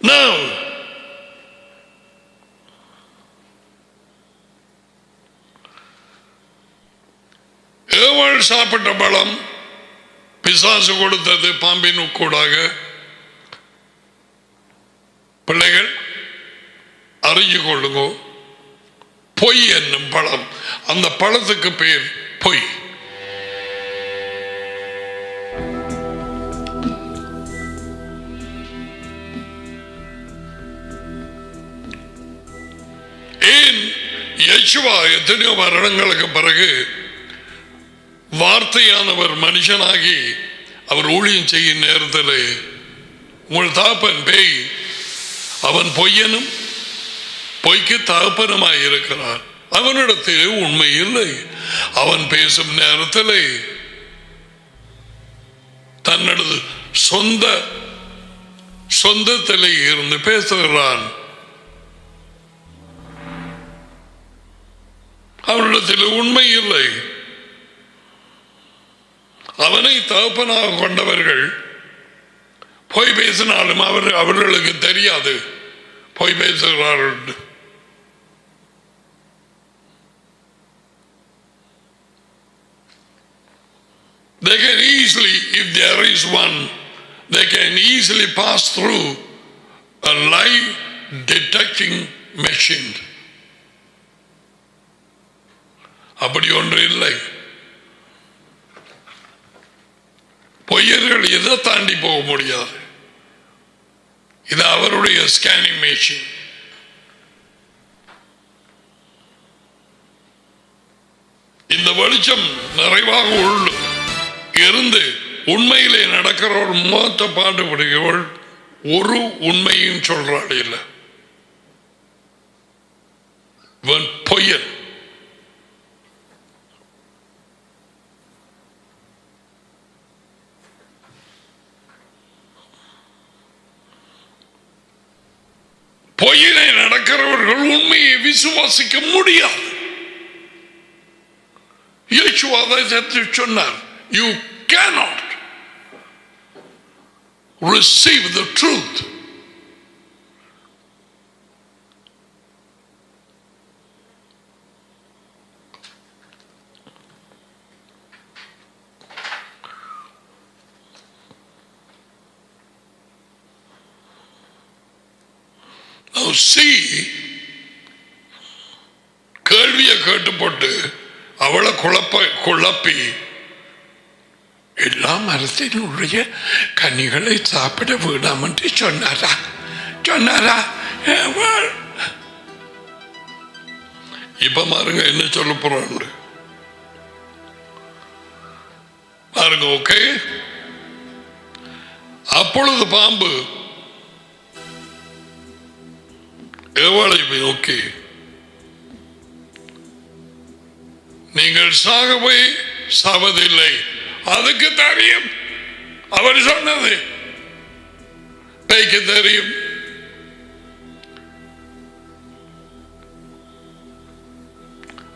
[SPEAKER 1] Now, ஏவாள் சாப்பிட்ட பழம் பிசாசு கொடுத்தது பாம்பின் கூடாக. பிள்ளைகள் அறிஞ்சு கொள்ளுங்க, பொய் என்னும் பழம், அந்த பழத்துக்கு பேர் பொய். ஏன் யேசுவா எத்தனையோ வருடங்களுக்கு பிறகு வார்த்தையானவர் மனுஷனாகி அவர் ஊழியம் செய்யும் நேரத்தில் உங்கள் தாப்பன் பேய், அவன் பொய்யனும் பொய்க்கு தகப்பனுமாய் இருக்கிறான், அவனிடத்திலே உண்மை இல்லை. அவன் பேசும் நேரத்தில் தன்னது சொந்தத்திலே இருந்து பேசுகிறான். அவனிடத்தில் உண்மை இல்லை. அவனை தகப்பனாக கொண்டவர்கள் பொய் பேசினாலும் அவர்களுக்கு தெரியாது பொய் பேசுகிறார்கள். They can easily, if there is one, they can easily pass through a lie detecting machine. அப்படி ஒன்று இல்லை. பொய்யர்கள் எதை தாண்டி போக முடியாது. இது அவருடைய ஸ்கேனிங் மெஷின். இந்த வெளிச்சம் நிறைவாக இருந்து உண்மையிலே நடக்கிற ஒரு மொத்த பாடுபடுகிறவள் ஒரு உண்மையும் சொல்றாள் இல்லை. பொய்யன். பொய்யினை நடக்கிறவர்கள் உண்மையை விசுவாசிக்க முடியாது. இயேசுவா சொன்னார், you cannot receive the truth. Now see, கேள்வியை கேட்டுப்பட்டு அவளை குழப்பி எல்லா மரத்தினுடைய கனிகளை சாப்பிட விடாம என்று சொன்னாரா? இப்ப பாருங்க என்ன சொல்ல போறாங்க பாருங்க. ஓகே, அப்பொழுது பாம்பு எவளை நோக்கி, நீங்கள் சாகவே சாவதில்லை. அதுக்கு தெரியும், அவர் சொன்னது பேய்க்கு தெரியும்.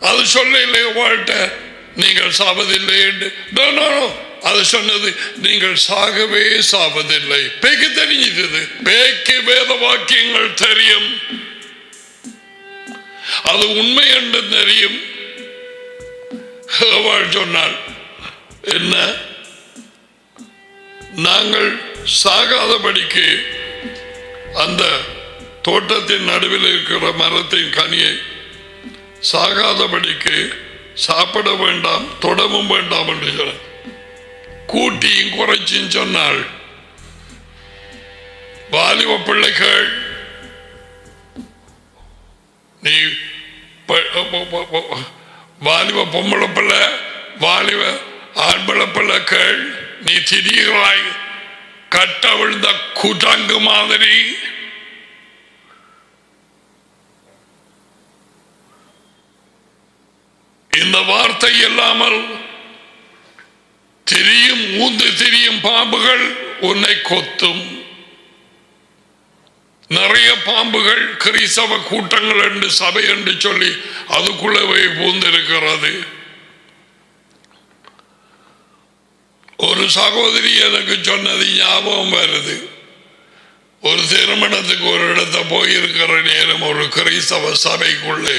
[SPEAKER 1] அது சொல்ல வாழ்ட்ட நீங்கள் சாவதில்லை என்று. அது சொன்னது நீங்கள் சாகவே சாவதில்லை. பேய்க்கு தெரிஞ்சது, பேய்க்கு வேத வாக்கியங்கள் தெரியும், அது உண்மை என்று தெரியும். சொன்னாள் என்ன, நாங்கள் சாகாதபடிக்கு அந்த தோட்டத்தின் நடுவில் இருக்கிற மரத்தின் கனியை சாகாதபடிக்கு சாப்பிட வேண்டாம், தொடவும் வேண்டாம் என்று சொன்ன. கூட்டியும் குறைச்சின்னு சொன்னாள். வாலிப பிள்ளைகள், நீ வாலிப பொம்பளை பிள்ளை, வாலிப ஆண்பிள்ளை பிள்ளைகள், நீ திடீராய் கட்ட விழுந்த குரங்கு மாதிரி இந்த வார்த்தை இல்லாமல் ஊந்து திரியும் பாம்புகள் உன்னை கொத்தும். நிறைய பாம்புகள் கிறிஸ்தவ கூட்டங்கள் என்று சபை என்று சொல்லி அதுக்குள்ளவே பூந்திருக்கிறது. ஒரு சகோதரி எனக்கு சொன்னது ஞாபகம் வருது. ஒரு திருமணத்துக்கு ஒரு இடத்த போயிருக்கிற நேரம் ஒரு கிறிஸ்தவ சபைக்குள்ளே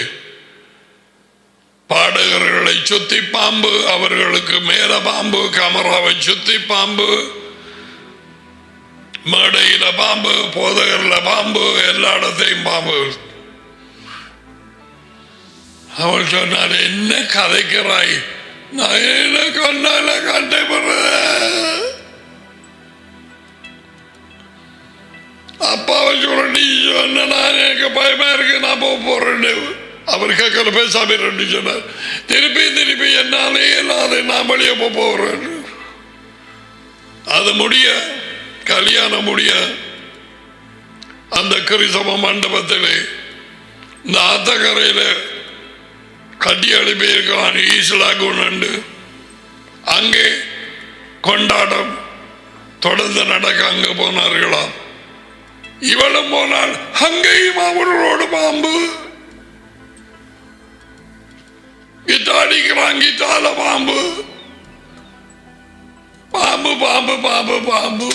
[SPEAKER 1] பாடகர்களை சுத்தி பாம்பு, அவர்களுக்கு மேல பாம்பு, கேமராவை சுத்தி பாம்பு, மேடையில பாம்பு, போதகர்ல பாம்பு, எல்லா இடத்தையும் பாம்பு. அவள் சொன்னார், என்ன கதைக்கிறாய்? நான் என்ன கொண்டால கட்டப்படுறேன். அப்பாவை சொல்லி சொன்ன, நான் எனக்கு பயமா இருக்கு, நான் போறேன். அவர் கேட்கல, பேசாம சொன்னார். திருப்பி என்னாலே இல்லாத நான் வெளியே போறேன். அது முடிய கல்யாணம் முடிய அந்த கிறிஸ்தவ மண்டபத்தில் இந்த ஆத்தக்கரையில் கட்டி அனுப்பி இருக்கிறான் ஈஸ்லாகுண்டு. அங்கே கொண்டாடம் தொடர்ந்து நடக்க அங்க போனார்களாம். இவளும் போனால் அங்கேயும் அவர்களோடு பாம்பு. கிட்டாடிக்கிறான், கிட்டால பாம்பு பாம்பு பாம்பு பாம்பு பாம்பு.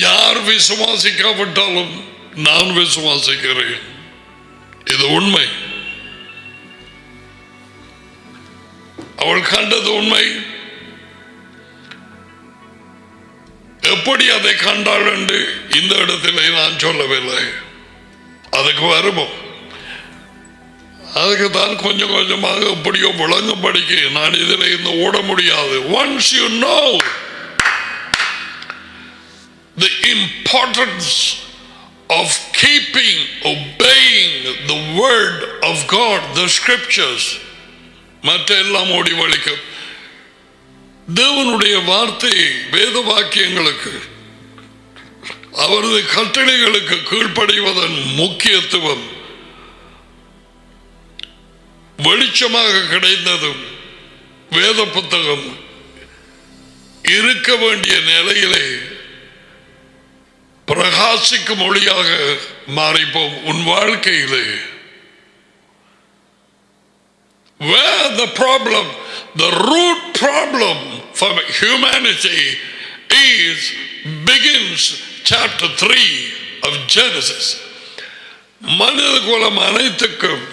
[SPEAKER 1] யார் விசுவாசிக்காவிட்டாலும் நான் விசுவாசிக்கிறேன். இது உண்மை. அவள் கண்டது உண்மை. எப்படி அதை கண்டாள் என்று இந்த இடத்தில் நான் சொல்லவில்லை. அதுக்கு வருவோம். அதுக்கு தான் கொஞ்சம் கொஞ்சமாக எப்படியோ விளங்கும்படிக்கு நான் இதில் இருந்து ஓட முடியாது. Once you know the importance of keeping, obeying the word of God, the scriptures, மற்ற எல்லாம் ஓடி வழிக்கும். தேவனுடைய வார்த்தை, வேத வாக்கியங்களுக்கு, அவரது கட்டளைகளுக்கு கீழ்ப்படிவதன் முக்கியத்துவம் வெளிச்சமாக கிடைத்ததும் வேத புத்தகம் இருக்க வேண்டிய நிலையிலே பிரகாசிக்கும் ஒளியாக மாறிப்போம் உன் வாழ்க்கையிலே. Where the problem, the root problem for humanity begins chapter 3 of Genesis. மனித குலம் அனைத்துக்கும்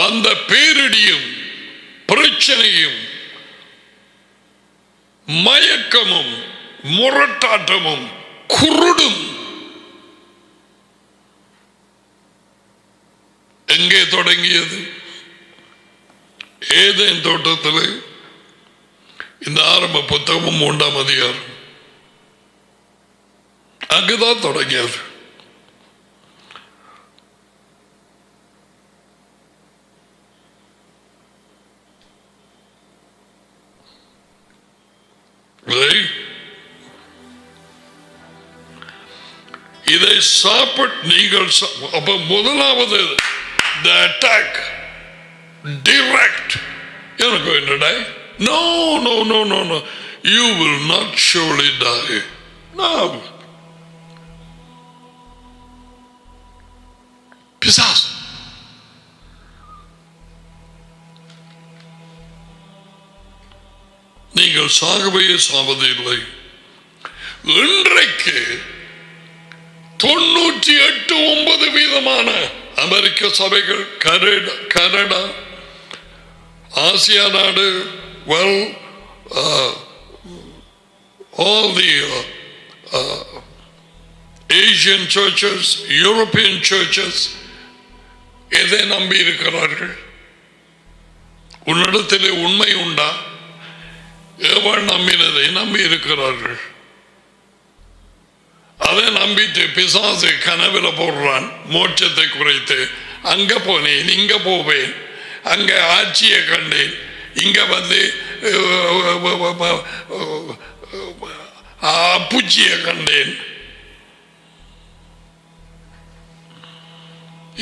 [SPEAKER 1] வந்த பேரிடியும் பிரச்சனையும் மயக்கமும் முரட்டாட்டமும் குருடும் எங்கே தொடங்கியது? ஏதேன் தோட்டத்தில். இந்த ஆரம்ப புத்தகம் 3ஆம் அதிகாரம் அங்குதான் தொடங்கியது. இதை சாப்பிட்டு நீங்கள் அப்ப முதலாவது the attack direct. You're not going to die. No, no, no, no, no. You will not surely die. No. பிசாசு நீங்கள் சாகவே சாவதில்லை. இன்றைக்கு 98-9% அமெரிக்க சபைகள், கனடா, ஆசியா நாடு, well, all the Asian churches, European churches, எதை நம்பி இருக்கிறார்கள்? உன்னிடத்திலே உண்மை உண்டா? எவள் நம்பினதை நம்பி இருக்கிறார்கள். அதை நம்பிட்டு பிசாசு கனவுல போடுறான். மோட்சத்தை குறைத்து அங்க போனேன், இங்க போவேன், அங்க ஆட்சியை கண்டேன், இங்க வந்து பூச்சியை கண்டேன்,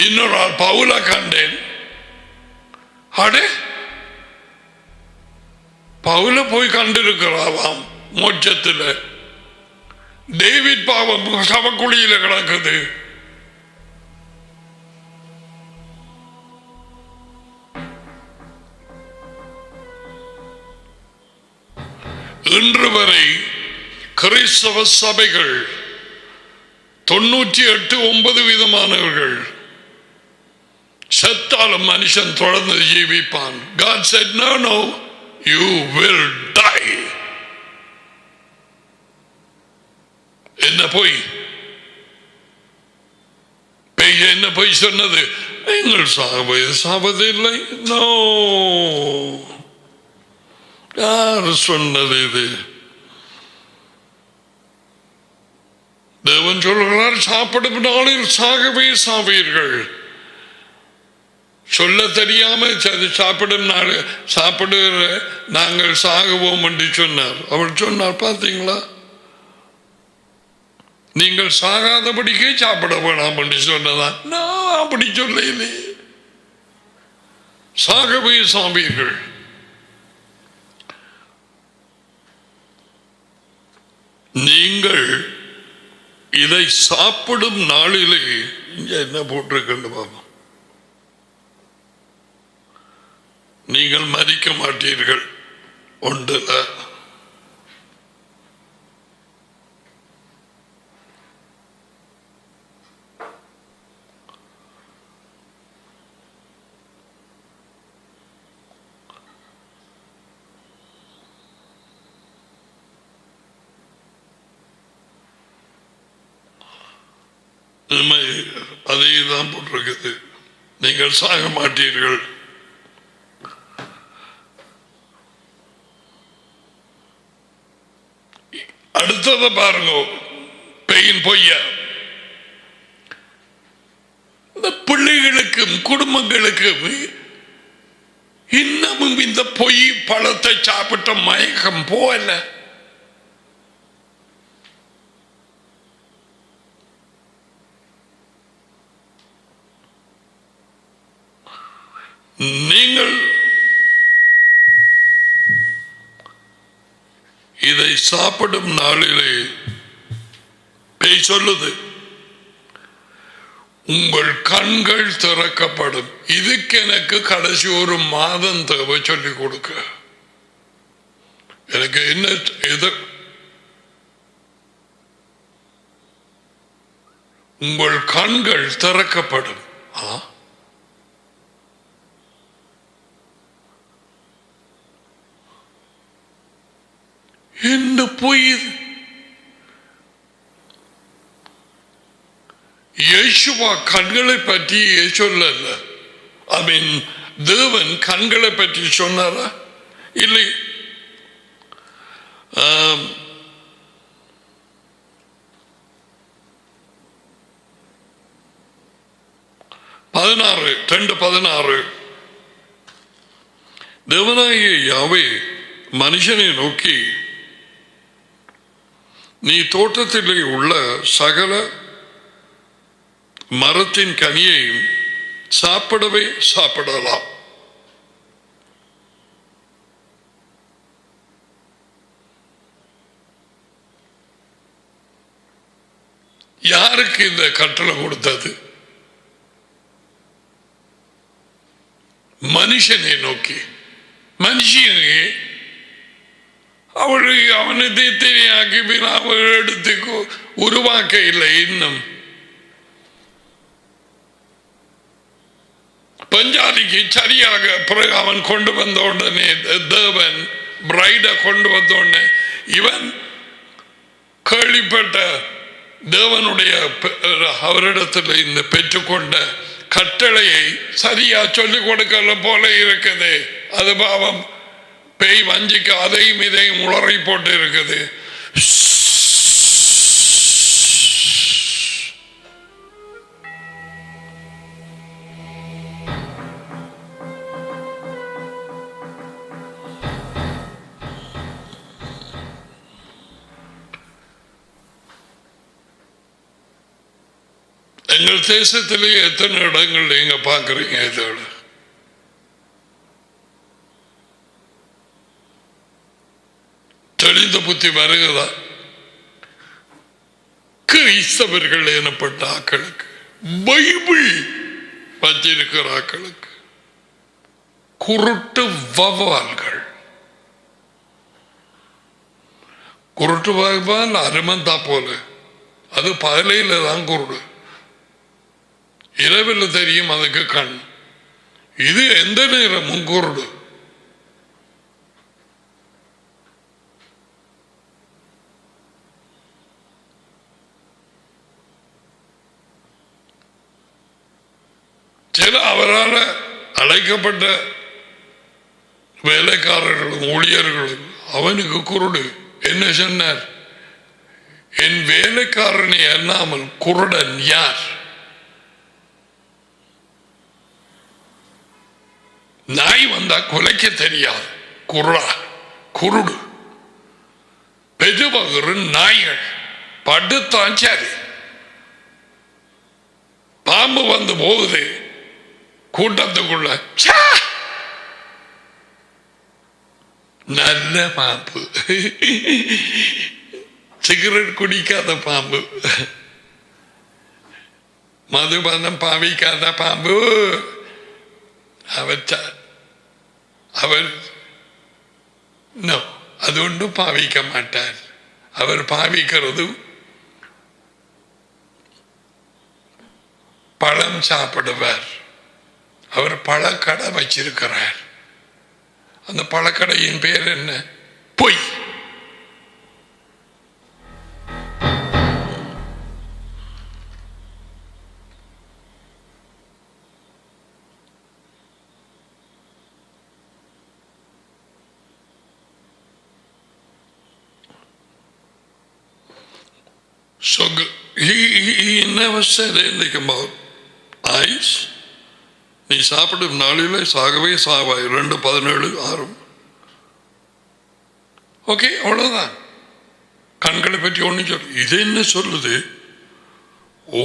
[SPEAKER 1] இன்னொரு ஆள் பவுல கண்டேன். அடே, பவுல போய் கண்டிருக்கிறாவாம் மோட்சத்தில். டேவிட் பாவம் சவக்குழியில கிடக்குது. இன்று வரை கிறிஸ்தவ சபைகள் 98-9 விதமானவர்கள் செத்தாலும் மனுஷன் தொடர்ந்து ஜீவிப்பான். God said no, no, you will die. என்ன போய் என்ன போய் சொன்னது? நீங்கள் சாவதில்லை. நோ, யார் சொன்னது இது? தேவன் சொல்கிறார், சாப்பிடும் நாளில் சாகவே சாவீர்கள். சொல்ல தெரியாம சாப்பிடும் நாள் சாப்பிடுகிற நாங்கள் சாகுவோம் என்று சொன்னார். அவர் சொன்னார், பார்த்தீங்களா, நீங்கள் சாகாதபடிக்கே சாப்பிட வேணாம் என்று சொன்னதா? நான் அப்படி சொல்லலே. சாகவே சாவீர்கள். நீங்கள் இதை சாப்பிடும் நாளிலே இங்க என்ன போட்டிருக்கின்ற பாபா, நீங்கள் மரிக்க மாட்டீர்கள். ஒன்றுல அதே தான் போட்டிருக்குது, நீங்கள் சாக மாட்டீர்கள். அடுத்ததை பாருங்க, பெயின் பொய்ய. இந்த பிள்ளைகளுக்கும் குடும்பங்களுக்கும் இன்னமும் இந்த பொய் பழத்தை சாப்பிட்ட மயக்கம் போகல. நீங்கள் இதை சாப்பிடும் நாளிலே பேய் சொல்லுது, உங்கள் கண்கள் திறக்கப்படும். இதுக்கு எனக்கு கடைசி ஒரு மாதம் தேவை சொல்லிக் கொடுக்க. எனக்கு என்ன எது? உங்கள் கண்கள் திறக்கப்படும். என்ன பொய்? இயேசுவா கண்களை பற்றி சொல்லல. ஐ மீன், தேவன் கண்களை பற்றி சொன்னாரா? இல்லை. 2:16 தேவனாகிய யாவே மனுஷனை நோக்கி, நீ தோட்டத்திலே உள்ள சகல மரத்தின் கனியையும் சாப்பிடவே சாப்பிடலாம். யாருக்கு இந்த கட்டளை கொடுத்தது? மனுஷனை நோக்கி. மனுஷனே அவனை தெரியாக்கி அவள் எடுத்து உருவாக்க இல்லை. இன்னும் பஞ்சாதிக்கு சரியாக பிறகு அவன் கொண்டு வந்த உடனே, தேவன் பிரைட கொண்டு வந்த உடனே, இவன் கேள்விப்பட்ட தேவனுடைய அவரிடத்தில் இந்த பெற்றுக்கொண்ட கட்டளையை சரியா சொல்லிக் கொடுக்கல போல இருக்குது. அது பாவம், பேய் வஞ்சிக்கு அதையும் இதையும் உளறி போட்டு இருக்குது. எங்கள் தேசத்திலே எத்தனை இடங்கள் நீங்க பார்க்குறீங்க? இதோட தெளிந்த புத்தி வருகிறதா? கிறிஸ்தவர்கள் எனப்பட்ட ஆக்களுக்கு, பைபிள் வச்சிருக்கிற ஆக்களுக்கு குருட்டு வவால்கள். குருட்டு வவால் அருமந்தா போல அது பகலையில தான் குருடு, இரவில் தெரியும் அதுக்கு கண். இது எந்த நேரமும் குருடு. சில அவரால் அழைக்கப்பட்ட வேலைக்காரர்களும் ஊழியர்களும் அவனுக்கு குருடு. என்ன சொன்னார்? என் வேலைக்காரனை அல்லாமல் குருடன் யார்? நாய் வந்தா குலைக்க தெரியாது, குருடு. பெருவகரு நாய்கள் படுத்தான் சரி. பாம்பு வந்து போகுது கூட்டத்துக்குள்ள, நல்ல பாம்பு, சிகரெட் குடிக்காத பாம்பு, மதுபானம் பாவிக்காத பாம்பு. அவர் அது ஒன்றும் பாவிக்க மாட்டார். அவர் பாவிக்கிறது பழம் சாப்பிடுவார். அவர் பழக்கடை வச்சிருக்கிறார். அந்த பழக்கடையின் பேர் என்ன? பொய். So he never said anything about eyes. நீ சாப்பிடும் நாளிலே சாகவே சாவாய். 2:17-6. ஓகே, அவ்வளவுதான். கண்களை பற்றி ஒண்ணு சொல்லு. இது என்ன சொல்லுது? ஓ,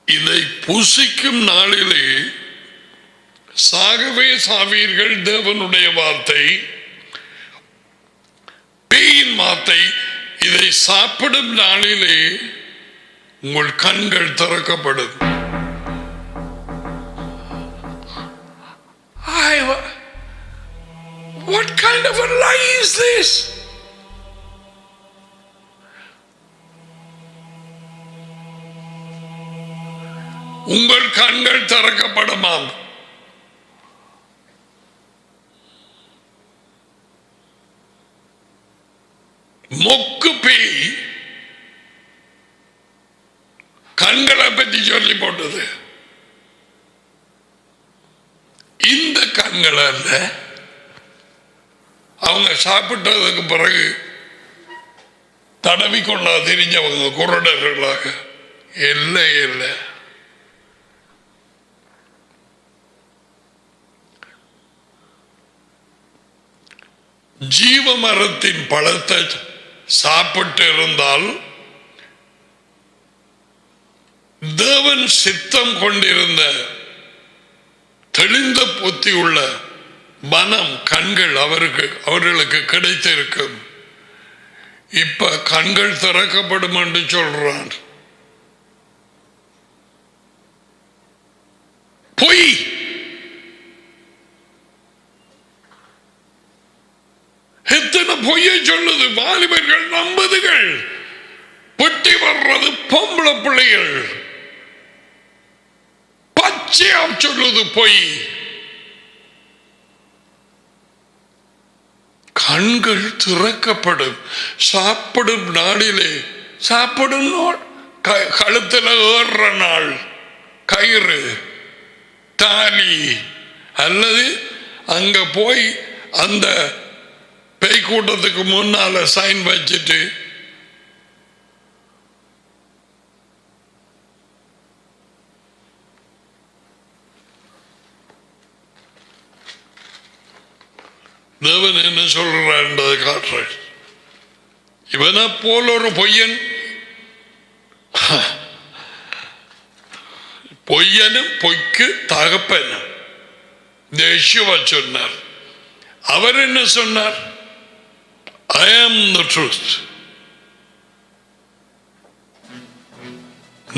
[SPEAKER 1] இதை புசிக்கும் நாளிலே சாகவே சாவீர்கள். தேவனுடைய வார்த்தை, பேயின் வார்த்தை. இதை சாப்பிடும் நாளிலே உங்கள் கண்கள் திறக்கப்படும். What kind of a lie is this? உங்கள் கண்கள் திறக்கப்படுமாம். மொக்கு பேய் கண்களை பற்றி சொல்லி போட்டது. இந்த கண்கள் அல்ல, அவங்க சாப்பிட்டதுக்கு பிறகு தடவி கொண்டா தெரிஞ்சவங்க குருடர்களாக. இல்லை இல்லை, ஜீவ மரத்தின் பழத்தை சாப்பிட்டு இருந்தால் தேவன் சித்தம் கொண்டிருந்த தெளிந்த புத்தி உள்ள மனம், கண்கள் அவர்களுக்கு கிடைத்திருக்கும். இப்ப கண்கள் திறக்கப்படும் என்று சொல்றான். பொய். எத்தனை பொய்யை சொல்லுது வாலிபர்கள், நம்பதுகள். பொட்டி வர்றது பொம்பளை பிள்ளைகள். பச்சையா சொல்லுது பொய். கண்கள் திறக்கப்படும். சாப்பிடும் நாளிலே, சாப்பிடும் கழுத்துல ஏறுற நாள், கயிறு, தாலி, அல்லது அங்க போய் அந்த பேய் கூட்டத்துக்கு முன்னால சைன் வச்சுட்டு தேவன் என்ன சொல்றார் என்பதை காட்டுற. இவனை போல ஒரு பொய்யன், பொய்யனும் பொய்க்கு தகப்பன் யேசுவா சொன்னார். அவர் என்ன சொன்னார்? I am the truth.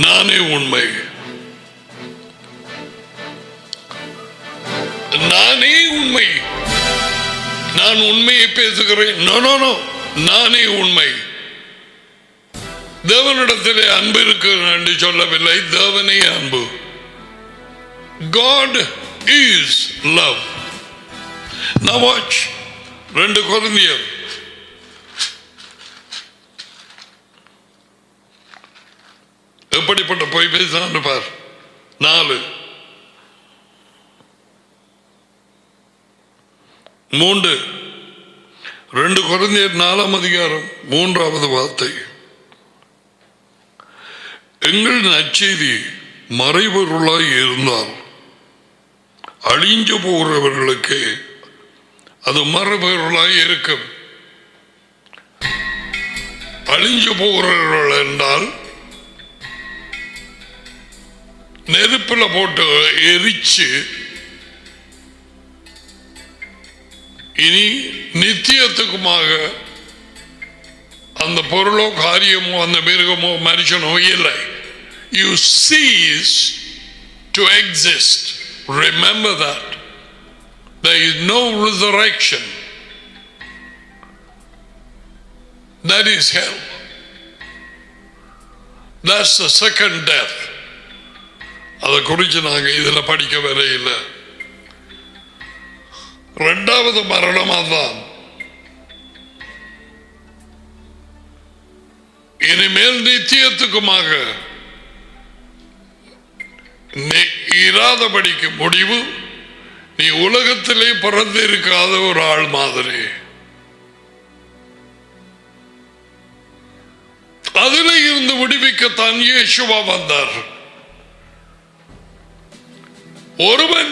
[SPEAKER 1] நானே உண்மை. நானே உண்மை. உண்மை. நான் உண்மையை பேசுகிறேன். நோ நோ நோ, நானே உண்மை. தேவனிடத்திலே அன்பு இருக்கு என்று சொல்லவில்லை, தேவனே அன்பு. God is love. Now watch 2 கொரிந்தியர் எப்படிப்பட்ட பொய் பேசான்னு பார். 4 3 2 கொரிந்தியர் 4ஆம் அதிகாரம் 3வது வார்த்தை. எங்கள் நற்செய்தி மறைபொருளாய் இருந்தால் அழிஞ்சு போகிறவர்களுக்கு அது மறைபொருளாய் இருக்கும். அழிஞ்சு போகிறவர்கள் என்றால் நெருப்பில் போட்டு எரிச்சு இனி நித்தியத்துக்குமாக அந்த பொருளோ காரியமோ அந்த மிருகமோ மனுஷனோ இல்லை. You cease to exist. Remember that. There is no resurrection. That is hell. That's the second death. அதை குறித்து நாங்கள் இதில் படிக்க வர இல்லை. இரண்டாவது மரணம் அதுதான். இனிமேல் நித்தியத்துக்குமாக இராதபடிக்கு முடிவு. நீ உலகத்திலே பிறந்து இருக்காத ஒரு ஆள் மாதிரி. அதில் இருந்து விடுவிக்கத்தான் இயேசுவா வந்தார். ஒருவன்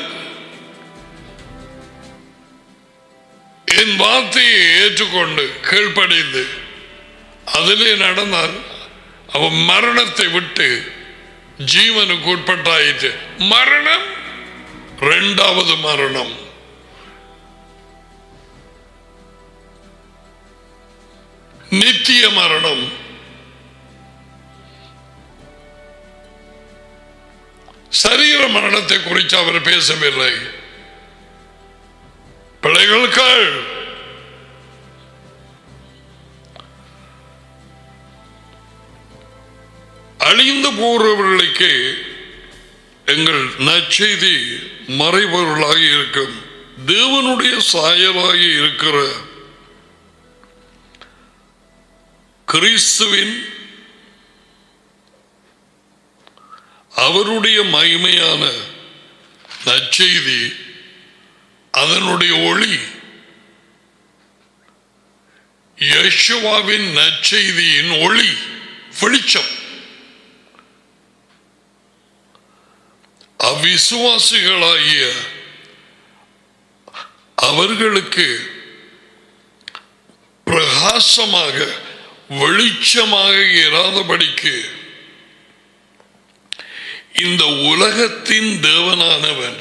[SPEAKER 1] என் வார்த்தையை ஏற்றுக்கொண்டு கீழ்ப்படிந்து அதிலே நடந்தால் அவன் மரணத்தை விட்டு ஜீவனுக்கு உட்பட்டாயிற்று. மரணம் இரண்டாவது மரணம். நித்திய மரணம். சரீர மரணத்தை குறித்து அவர் பேசவில்லை. பிள்ளைகள், அழிந்து போறவர்களுக்கு எங்கள் நற்செய்தி மறைபொருளாகி இருக்கும். தேவனுடைய சாயலாகி இருக்கிற கிறிஸ்துவின் அவருடைய மகிமையான நற்செய்தி, அதனுடைய ஒளி, யெஷுவாவின் நற்செய்தியின் ஒளி, வெளிச்சம் அவிசுவாசிகளாகிய அவர்களுக்கு பிரகாசமாக வெளிச்சமாக இராதபடிக்கு இந்த உலகத்தின் தேவனானவன்.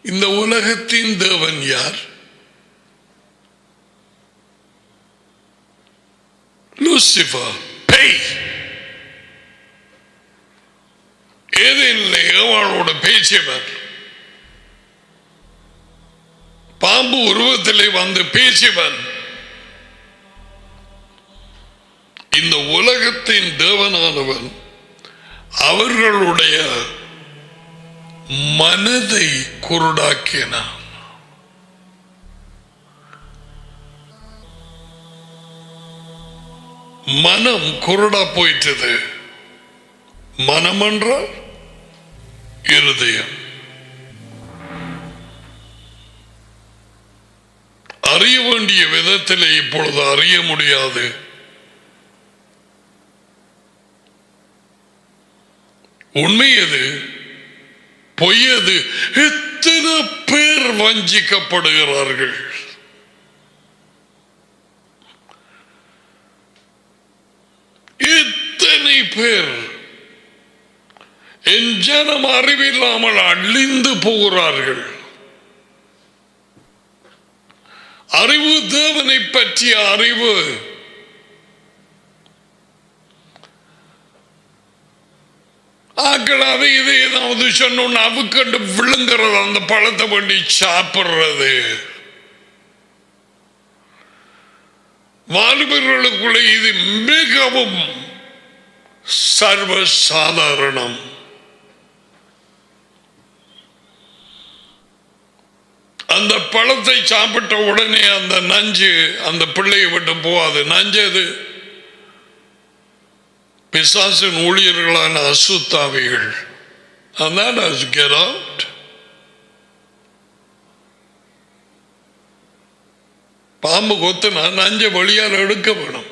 [SPEAKER 1] இந்த உலகத்தின் தேவன் யார்? லூசிபர், பேய். ஏதேனிலே ஏவாளோட பேசியவர், பாம்பு உருவத்திலே வந்து பேசியவன். இந்த உலகத்தின் தேவனானவன் அவர்களுடைய மனதை குருடாக்கினான். மனம் குருடா போயிட்டது. மனம் என்றால் இருதயம். அறிய வேண்டிய விதத்திலே இப்பொழுது அறிய முடியாது. உண்மை எது, பொய் எது? எத்தனை பேர் வஞ்சிக்கப்படுகிறார்கள். எத்தனை பேர் என் ஜனம் அறிவில்லாமல் அழிந்து போகிறார்கள். அறிவு, தேவனை பற்றிய அறிவு, ஆக்கள் அதை இது ஏதாவது சொன்னோன்னு அவுக்கண்டு விழுங்குறது, அந்த பழத்தை பண்ணி சாப்பிடுறது. வாலிபர்களுக்குள்ள இது மிகவும் சர்வசாதாரணம். அந்த பழத்தை சாப்பிட்ட உடனே அந்த நஞ்சு அந்த பிள்ளையை விட்டு போகாது. நஞ்சு அது பிசாசின் ஊழியர்களான அசுத்தாவிகள். And that has to get out. பாம்பு கொத்துனா நஞ்ச வழியால் எடுக்க வேணும்.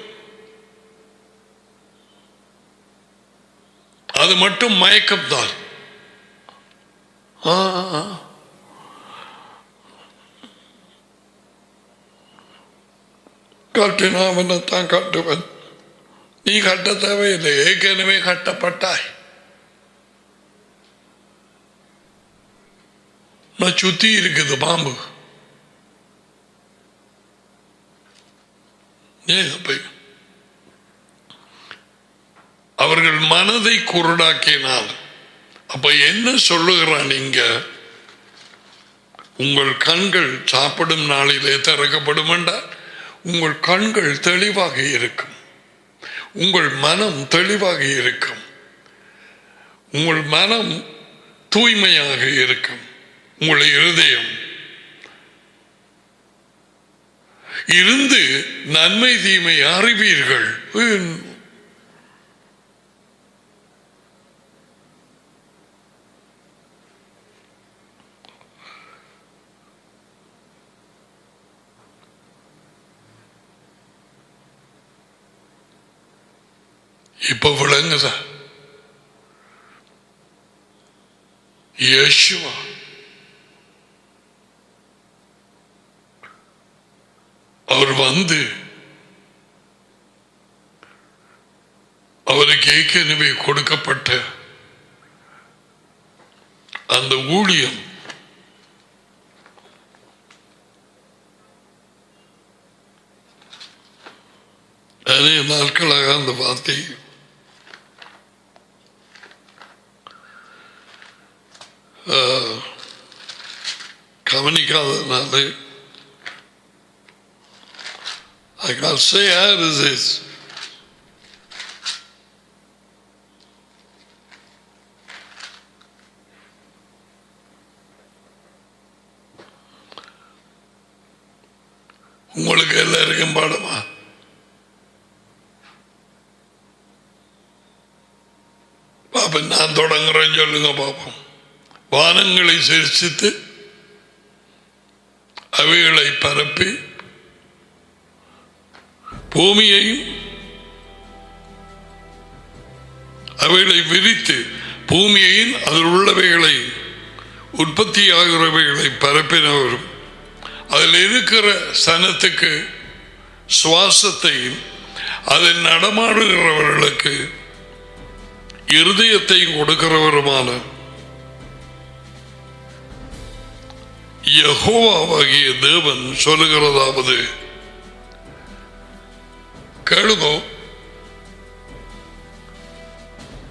[SPEAKER 1] அது மட்டும் மயக்கம்தான். கட்டினா அவனைத்தான் கட்டுவன். நீ கட்ட தேவையில்லை, ஏற்கனவே கட்டப்பட்டாய். நான் சுத்தி இருக்குது பாம்பு. அவர்கள் மனதை குருடாக்கினால் அப்ப என்ன சொல்லுகிறான் இங்க? உங்கள் கண்கள் சாப்பிடும் நாளிலே திறக்கப்படும் என்றால் உங்கள் கண்கள் தெளிவாக இருக்கும், உங்கள் மனம் தெளிவாக இருக்கும், உங்கள் மனம் தூய்மையாக இருக்கும், உங்கள் இருதயம் இருந்து நன்மை தீமை அறிவீர்கள். இப்ப விளங்குதா? யேசுவா அவர் வந்து அவருக்கு ஏற்கனவே கொடுக்கப்பட்ட அந்த ஊழியம் நிறைய நாட்களாக அந்த வார்த்தை கவனிக்காதனால I can't say how it is. உங்களுக்கு எல்லாருக்கும் பாடமா? பாப்பா நான் தொடங்குறேன், சொல்லுங்க பாப்போம். வானங்களை சிருஷ்டித்து அவைகளை பரப்பி பூமியையும் அவைகளை விரித்து பூமியையும் அதில் உள்ளவைகளை உற்பத்தியாகிறவைகளை பரப்பினவரும் அதில் இருக்கிற சனத்துக்கு சுவாசத்தையும் அதில் நடமாடுகிறவர்களுக்கு இருதயத்தையும் கொடுக்கிறவருமான யெகோவாகிய தேவன் சொல்லுகிறதாவது, கேளுங்கோ.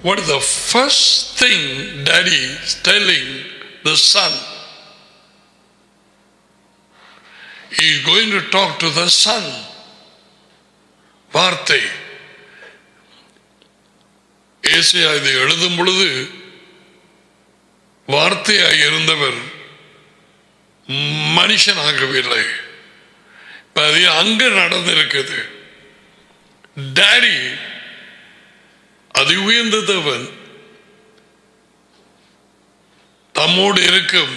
[SPEAKER 1] What is the first thing Daddy is telling the son? He is going to talk to the son. வார்த்தை ஏசாயா இதை எழுதும் பொழுது வார்த்தையாக இருந்தவர் மனுஷனாகவில்லை. அது அங்க நடந்திருக்குது. டாடி அது உயர்ந்த தேவன் தம்மோடு இருக்கும்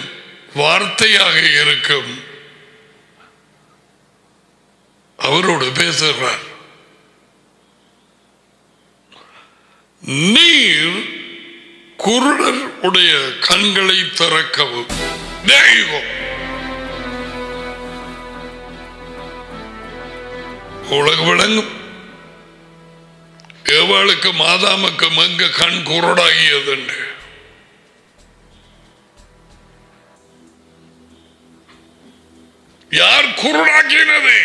[SPEAKER 1] வார்த்தையாக இருக்கும் அவரோடு பேசுகிறார். நீர் குருடர் உடைய கண்களை திறக்கவும். உலக விளங்கும் எவளுக்கு மாதாமுக்கு எங்க கண் குருடாகியது. யார் குருடாக்கினது?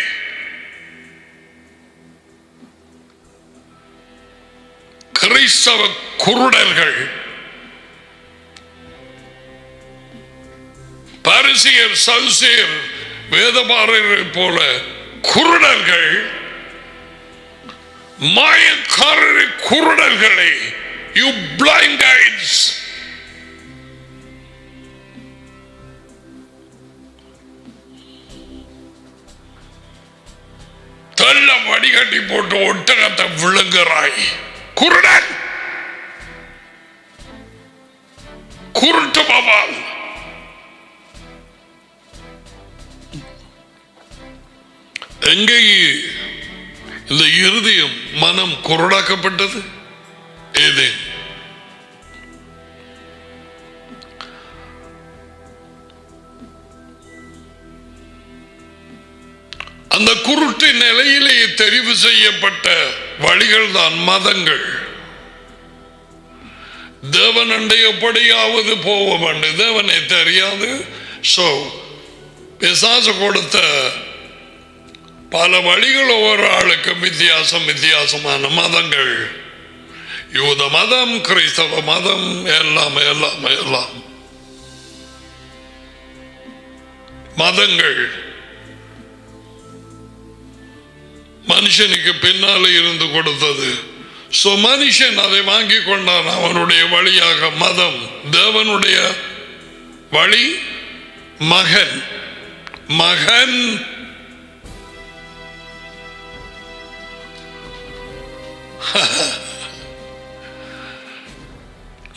[SPEAKER 1] கிறிஸ்தவ குருடர்கள் பரிசேயர் சதுசேயர் வேதபாரரை போல குருடர்கள், மாயக்காரரை குருடர்களை, யூ பிளைண்ட் ஐஸ், தள்ள வடிகட்டி போட்டு ஒட்டகத்தை விழுங்குறாய் குருடன், குருட்டு பாபால். எங்கே இந்த இருதயம் மனம் குருடாக்கப்பட்டது? ஏதேன். அந்த குருட்டு நிலையிலேயே தெரிவு செய்யப்பட்ட வழிகள் தான் மதங்கள். தேவன் அண்டை எப்படியாவது போக வேண்டும், தேவனை தெரியாது. சோ பிசாசு கொடுத்த பல வழிகள் ஒவ்வொரு ஆளுக்கும் வித்தியாசமான மதங்கள். யூத மதம், கிறிஸ்தவ மதம், எல்லாம் எல்லாம் எல்லாம் மதங்கள் மனுஷனுக்கு பின்னாலே இருந்து கொடுத்தது. சோ மனுஷன் அதை வாங்கி கொண்டான் அவனுடைய வழியாக. மதம் தேவனுடைய வழி மகன். மகன்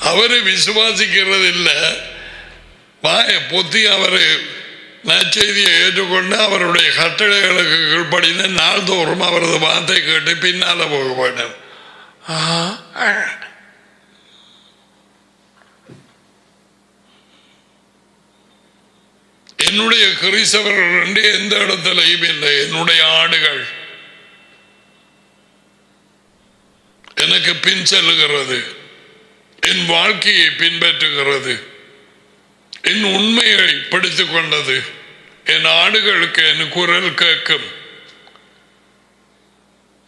[SPEAKER 1] அவரை விசுவாசிக்கிறது இல்லை, வாய பொத்தி அவரை நற்செய்தியை ஏற்றுக்கொண்டு அவருடைய கட்டளைகளுக்கு கீழ்ப்படிந்து நாள்தோறும் அவரது வார்த்தை கேட்டு பின்னால போக வேண்டும். என்னுடைய கிறிஸ்தவர்கள் எந்த இடத்திலையும் இல்லை. என்னுடைய ஆடுகள் எனக்கு பின் செல்லுகிறது, என் வாழ்க்கையை பின்பற்றுகிறது, என் உண்மையை படித்துக் கொண்டது. என் ஆடுகளுக்கு என் குரல் கேட்கும்.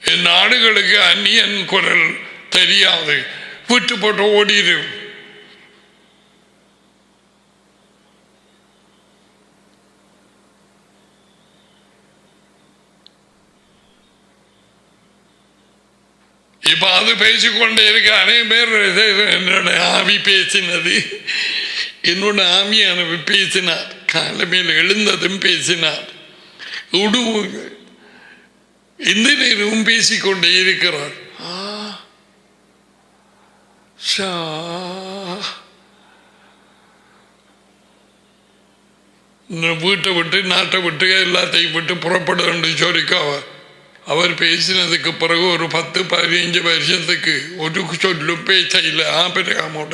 [SPEAKER 1] என் ஆடுகளுக்கு அந்நியன் குரல் தெரியாது, விட்டு போட்டு ஓடிடும். இப்ப அது பேசிக்கொண்டே இருக்க அநேக பேர் என்னோட ஆவி பேசினது, என்னோட ஆவியான பேசினார், காலமையில் எழுந்ததும் பேசினார், இந்த நேரமும் பேசிக்கொண்டே இருக்கிறார். வீட்டை விட்டு நாட்டை விட்டு எல்லாத்தையும் விட்டு புறப்பட வேண்டும் சொல்லிக்காவ. அவர் பேசினதுக்கு பிறகு ஒரு 10-15 வருஷத்துக்கு ஒரு சொல்லும் பேச இல்லை. பெருகாமோட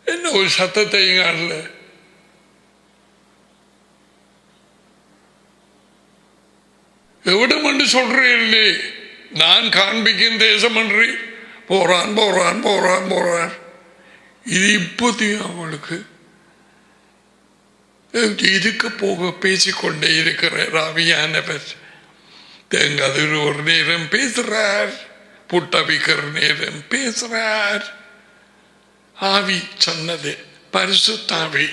[SPEAKER 1] என்ன ஒரு சத்தத்தையும் காணல. எவிடம் சொல்றே, நான் காண்பிக்கும் தேசம் என்று போறான் போறான் போறான் போறான். இது இப்போதையும் அவளுக்கு இதுக்கு போக பேசிக்கொண்டே இருக்கிற ராவியானவர். தேங்காது ஒரு நேரம் பேசுறார், புட்டவிக்கிற நேரம் பேசுறார். ஆவி சொன்னது, பரிசுத்தாவி.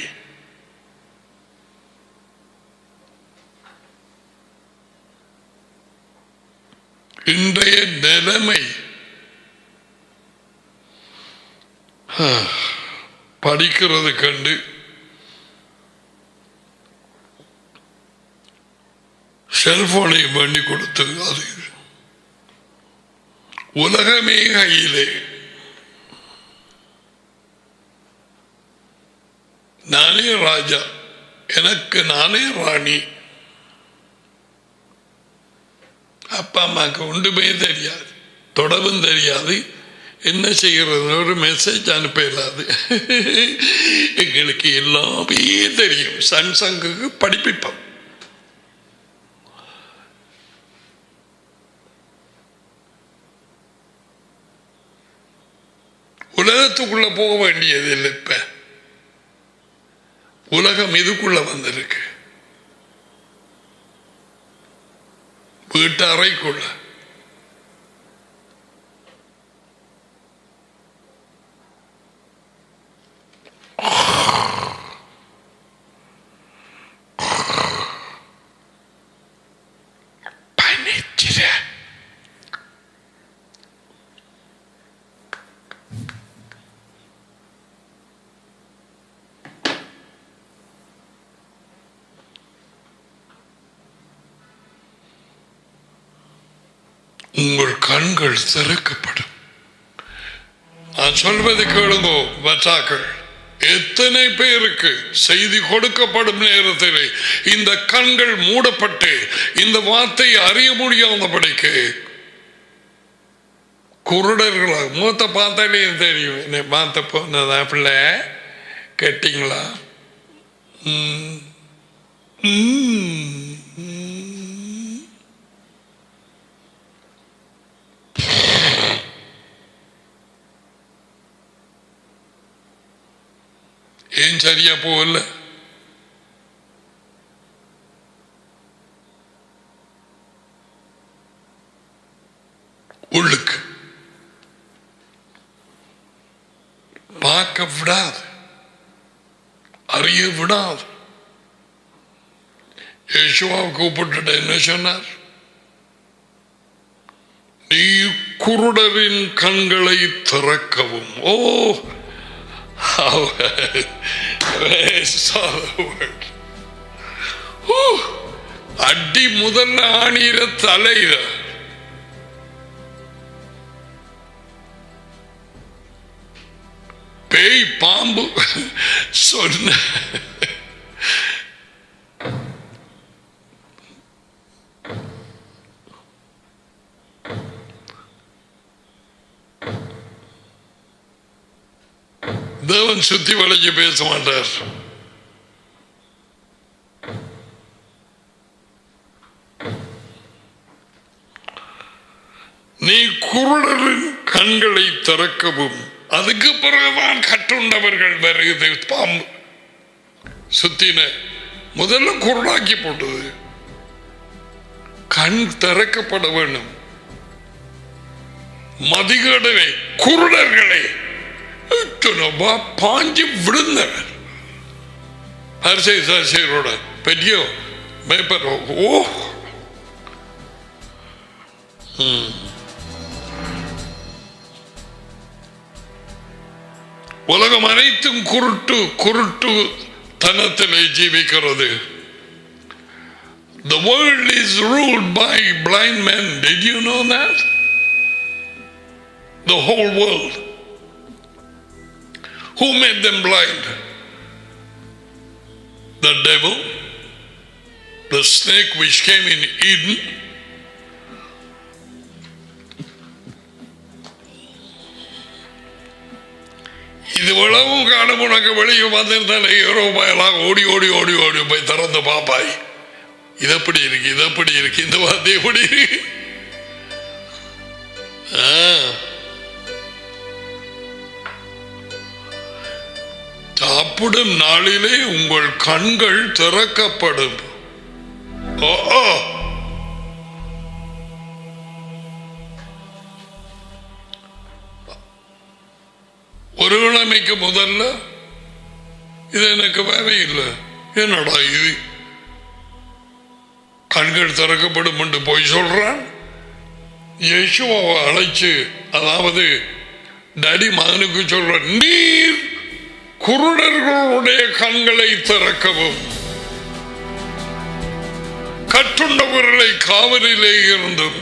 [SPEAKER 1] இன்றைய நிலைமை படிக்கிறது கண்டு செல்போனை வேண்டி கொடுத்து அது உலகமே கையிலே. நானே ராஜா, எனக்கு நானே ராணி. அப்பா அம்மாவுக்கு ஒன்றுமே தெரியாது, தொடர்பும் தெரியாது, என்ன செய்கிறது ஒரு மெசேஜ் அனுப்ப இல்லாது. எங்களுக்கு எல்லாமே தெரியும். சாம்சங்குக்கு படிப்பிப்போம். உலகத்துக்குள்ள போக வேண்டியது இல்லை. இப்ப உலகம் இதுக்குள்ள வந்திருக்கு, வீட்டு அறைக்குள்ள. உங்கள் கண்கள் திறக்கப்படும். நான் சொல்வதை கேளுங்கோ மற்றாக்கள். எத்தனை பேருக்கு செய்தி கொடுக்கப்படும் நேரத்தில் இந்த கண்கள் மூடப்பட்டு இந்த வார்த்தை அறிய முடியாதபடிக்கு குருடர்களாக மூத்த பார்த்தாலே தெரியும். என்னை பார்த்த போனதா பிள்ளை கேட்டீங்களா? ஏன் சரியா போகல? உள்ளுக்கு பார்க்க விடாது, அறிய விடாது. யேசுவாவை கூப்பிட்டு என்ன சொன்னார்? நீ குருடரின் கண்களை திறக்கவும். ஓ, அடி முதல்ல ஆணிர தலையில பேய் பாம்பு சொன்ன தேவன் சுத்தி வளைஞ்சு பேச மாட்டார். நீ குருடரின் கண்களை திறக்கவும். அதுக்கு பிறகுதான் கட்டுண்டவர்கள் வருகிறது. பாம்பு சுத்தின முதல்ல குருடாக்கி போட்டது. கண் திறக்கப்பட வேண்டும். மதிகேடனை குருடர்களை பாஞ்சு விழுந்தவர் பரிசேயரோட பெரிய மேய்ப்பர். ஓ, உலகம் அனைத்தும் குருட்டு தனத்திலே ஜீவிக்கிறது. The world is ruled by blind men. Did you know that? The whole world. Who made them blind? The devil, the snake which came in Eden. இது உலகம் காணும். உனக்கு வெளியே வந்திருந்தால் யூரோப்பாயெல்லாம் ஓடி ஓடி ஓடி ஓடி போய் திறந்து பாப்பாய். இது எப்படி இருக்கு, இது எப்படி இருக்கு, இந்த வார்த்தை எப்படி இருக்கு. சாப்பிடும் நாளிலே உங்கள் கண்கள் திறக்கப்படும். ஒரு கிழமைக்கு முதல்ல இது எனக்கு தேவையில்லை. என்னடா இது கண்கள் திறக்கப்படும் என்று போய் சொல்றான். யேசுவை அழைச்சு, அதாவது டாடி மகனுக்கு சொல்ற, நீர் குருடர்களுடைய கண்களை திறக்கவும், கட்டுண்டவர்களை காவலிலே இருந்தும்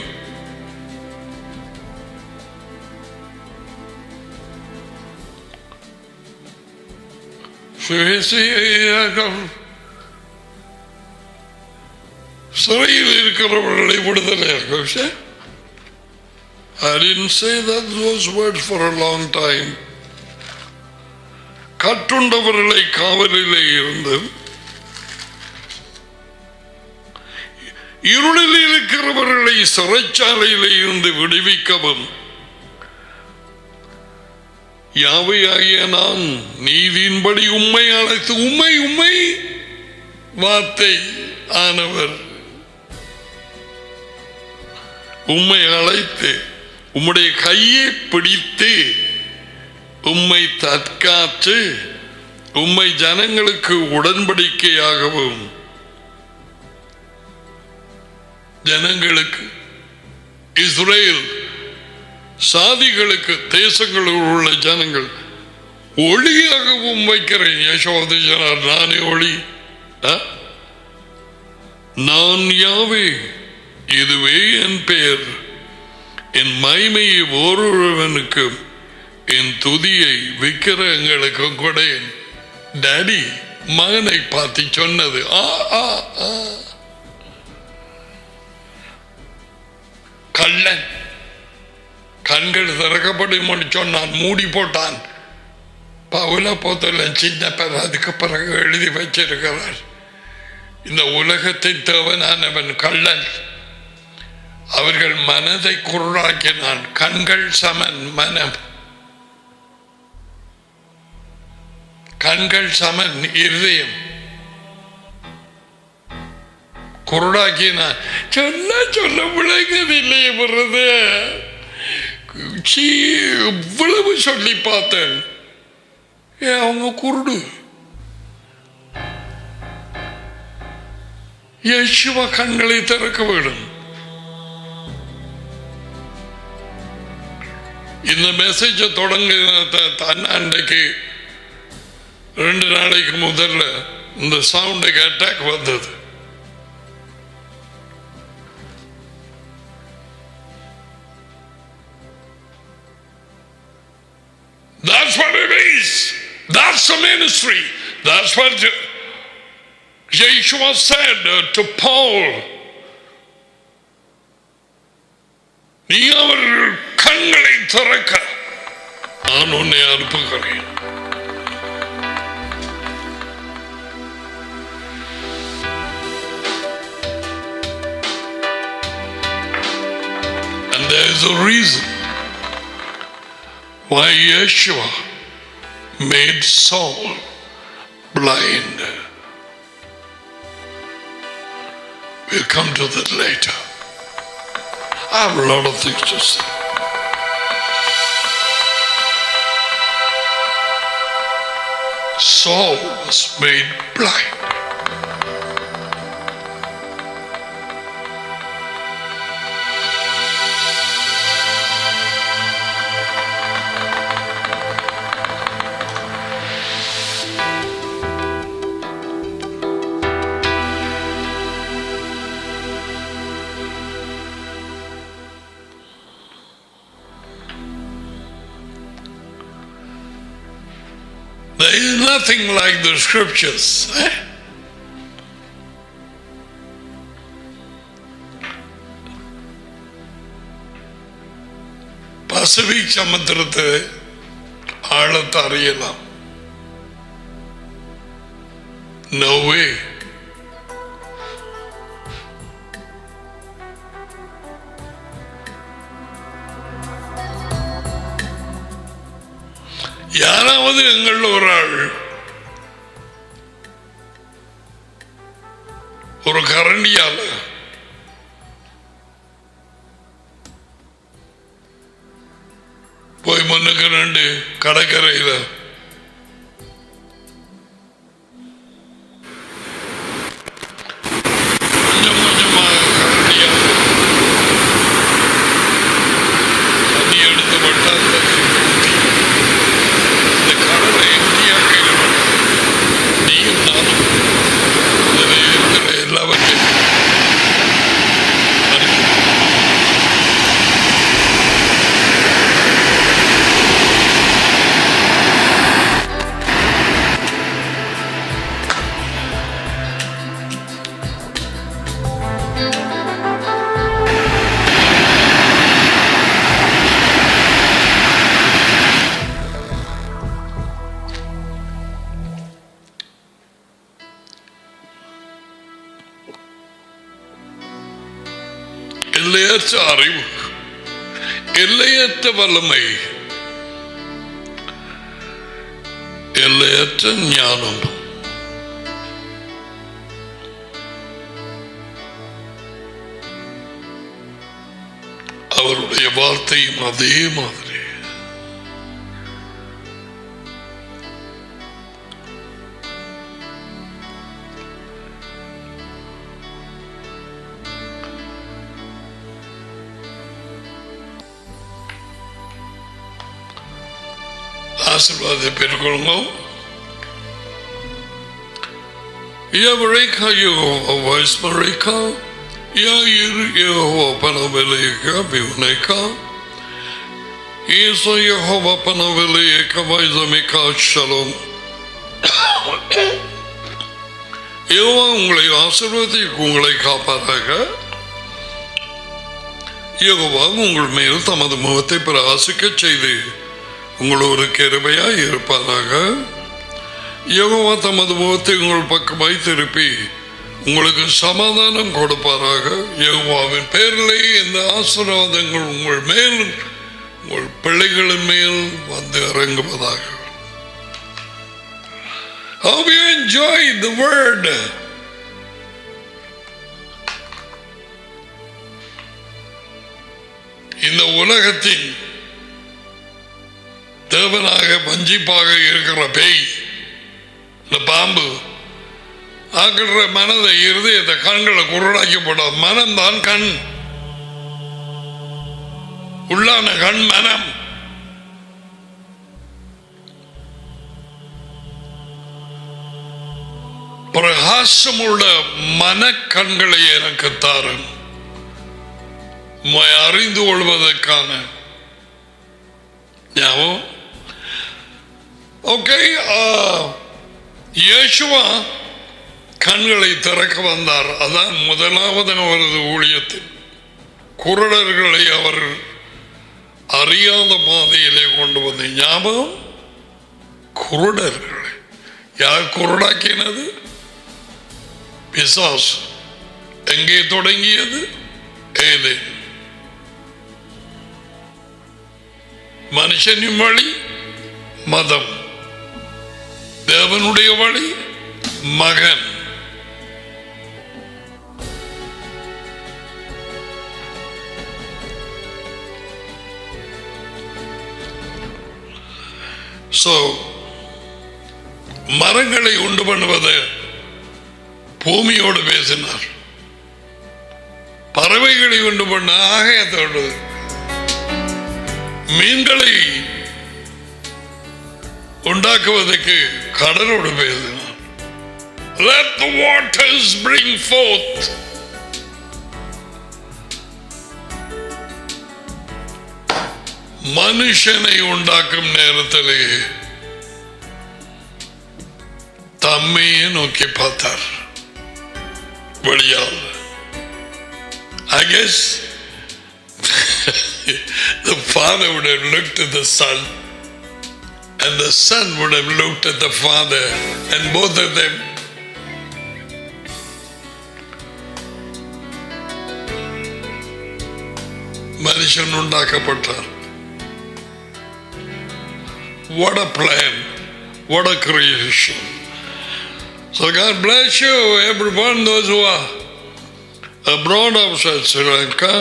[SPEAKER 1] சிறையில் இருக்கிறவர்களை விடுதலை. I didn't say those words for a long time. கட்டுண்டவர்களை காவலிலே இருந்து இருளில் இருக்கிறவர்களை சிறைச்சாலையிலே இருந்து விடுவிக்கவும், யாவையாகிய நான் நீதியின்படி உம்மை அழைத்து, உம்மை வார்த்தை ஆனவர், உம்மை அழைத்து உம்முடைய கையை பிடித்து உம்மை தற்காத்து உம்மை ஜனங்களுக்கு உடன்படிக்கையாகவும், ஜனங்களுக்கு இஸ்ரேல் சாதிகளுக்கு தேசங்களில் உள்ள ஜனங்கள் ஒளியாகவும் வைக்கிறேன். யசோதை சொன்னார், நானே ஒளி, நான் யாவே, இதுவே என் பெயர். என் மகிமையை ஒருவனுக்கும் என் துதியை விக்கிரகங்களுக்கும் கொடேன். டாடி மகனை பார்த்து சொன்னது. கள்ளன் கண்கள் திறக்கப்படும் சொன்னான், மூடி போட்டான். பவுல போத்தல சின்ன பேர் அதுக்கு பிறகு எழுதி வச்சிருக்கிறார். இந்த உலகத்தின் தேவனானவன் கள்ளன். அவர்கள் மனதை குருடாக்கினான். கண்கள் சமன் மனம், கண்கள் சமன் இருதயம் குருடாக்கினான். சொல்ல சொல்ல விளங்கதில்லையே வருது. இவ்வளவு சொல்லி பார்த்தேன். அவங்க குருடு. யேசுவ கண்களை திறக்க வேண்டும். இந்த மெசேஜ தொடங்க அன்றைக்கு 2 நாளைக்கு முதல்ல இந்த சவுண்டுக்கு அட்டாக் வந்தது. That's what it is. That's the ministry. That's what Yeshua said to Paul. நீ அவர்கள் கண்களை திறக்க நான் உன்னை அனுப்புகிறேன். And there is a reason why Yeshua made Saul blind. We'll come to that later. I have a lot of things to say. Saul was made blind. There is nothing like the scriptures. Pacific சமுத்திரத்தை ஆழத்தை அறியலாம். No way. யாராவது எங்கள் ஒரு ஆள் ஒரு கரண்டியால போய் முன்னுக்கு 2 கடற்கரையில் கொஞ்சம் கொஞ்சமாக கரண்டியால தண்ணி எடுத்து விட்டால் இந்த கடலை எம்டியாக்க நீயும் நானும் இருக்கிற எல்லாவற்றையும் எல்லையற்ற அறிவு, எல்லையற்ற வல்லமை, எல்லையற்ற ஞானம், அவருடைய வார்த்தையும் அதே மாதிரி. ஆசீர்வாதத்தை பெற்றுக்கொள்ளுங்க. Yavareka Yehova Vaismareka, Yair Yehova Panameleka Bivneka. Isa Yehova panavele ekavaizamika shalom. Jehovah உங்களை ஆசீர்வதித்து உங்களை காப்பாராக. யெகோவா உங்கள் மேல் தமது முகத்தை பிரகாசிக்க செய்து உங்களோடு கிருபையாய் இருப்பாராக. யெகோவா தமது முகத்தை உங்கள் பக்கமாய் திருப்பி உங்களுக்கு சமாதானம் கொடுப்பாராக. யெகோவாவின் பேரிலே இந்த ஆசீர்வாதங்கள் உங்கள் மேல் உங்கள் பிள்ளைகளின் மேல் வந்து இறங்குவதாக. Hope you enjoyed the word. இந்த உலகத்தின் தேவனாக வஞ்சிப்பாக இருக்கிற பேய், இந்த பாம்பு ஆக்கிற மனதை இருதயத்தை கண்களை குருடாக்கப்பட மனம்தான் கண், உள்ளான கண் மனம். பிரகாசமுள்ள மனக்கண்களை எனக்கு தாரும் அறிந்து கொள்வதற்கான ஞாபகம். ஓகே, இயேசுவா கண்களை திறக்க வந்தார். அதான் முதலாவது அவரது ஊழியத்தில் குருடர்களை அவர் அறியாத பாதையிலே கொண்டு வந்த ஞாபகம். குருடர்களை யார் குருடாக்கினது? பிசாசு. எங்கே தொடங்கியது? ஏதேன். மனுஷனின் வழி மதம், தேவனுடைய வழி மகன். மரங்களை உண்டு பண்ணுவது பூமியோடு பேசினார். பறவைகளை உண்டு பண்ண ஆகாயத்தோடு, மீன்களை உண்டாக்குவதற்கு கடலோடு பேசினார். Let the waters bring forth. மனுஷனை உண்டாக்கும் நேரத்திலே தம்மையே நோக்கி பார்த்தார். வெளியால் I guess the father would have looked at the son and the son would have looked at the father, and both of them மனுஷன் உண்டாக்கப்பட்டார். What a plan, what a creation. So God bless you, everyone, those who are abroad of Sri Lanka.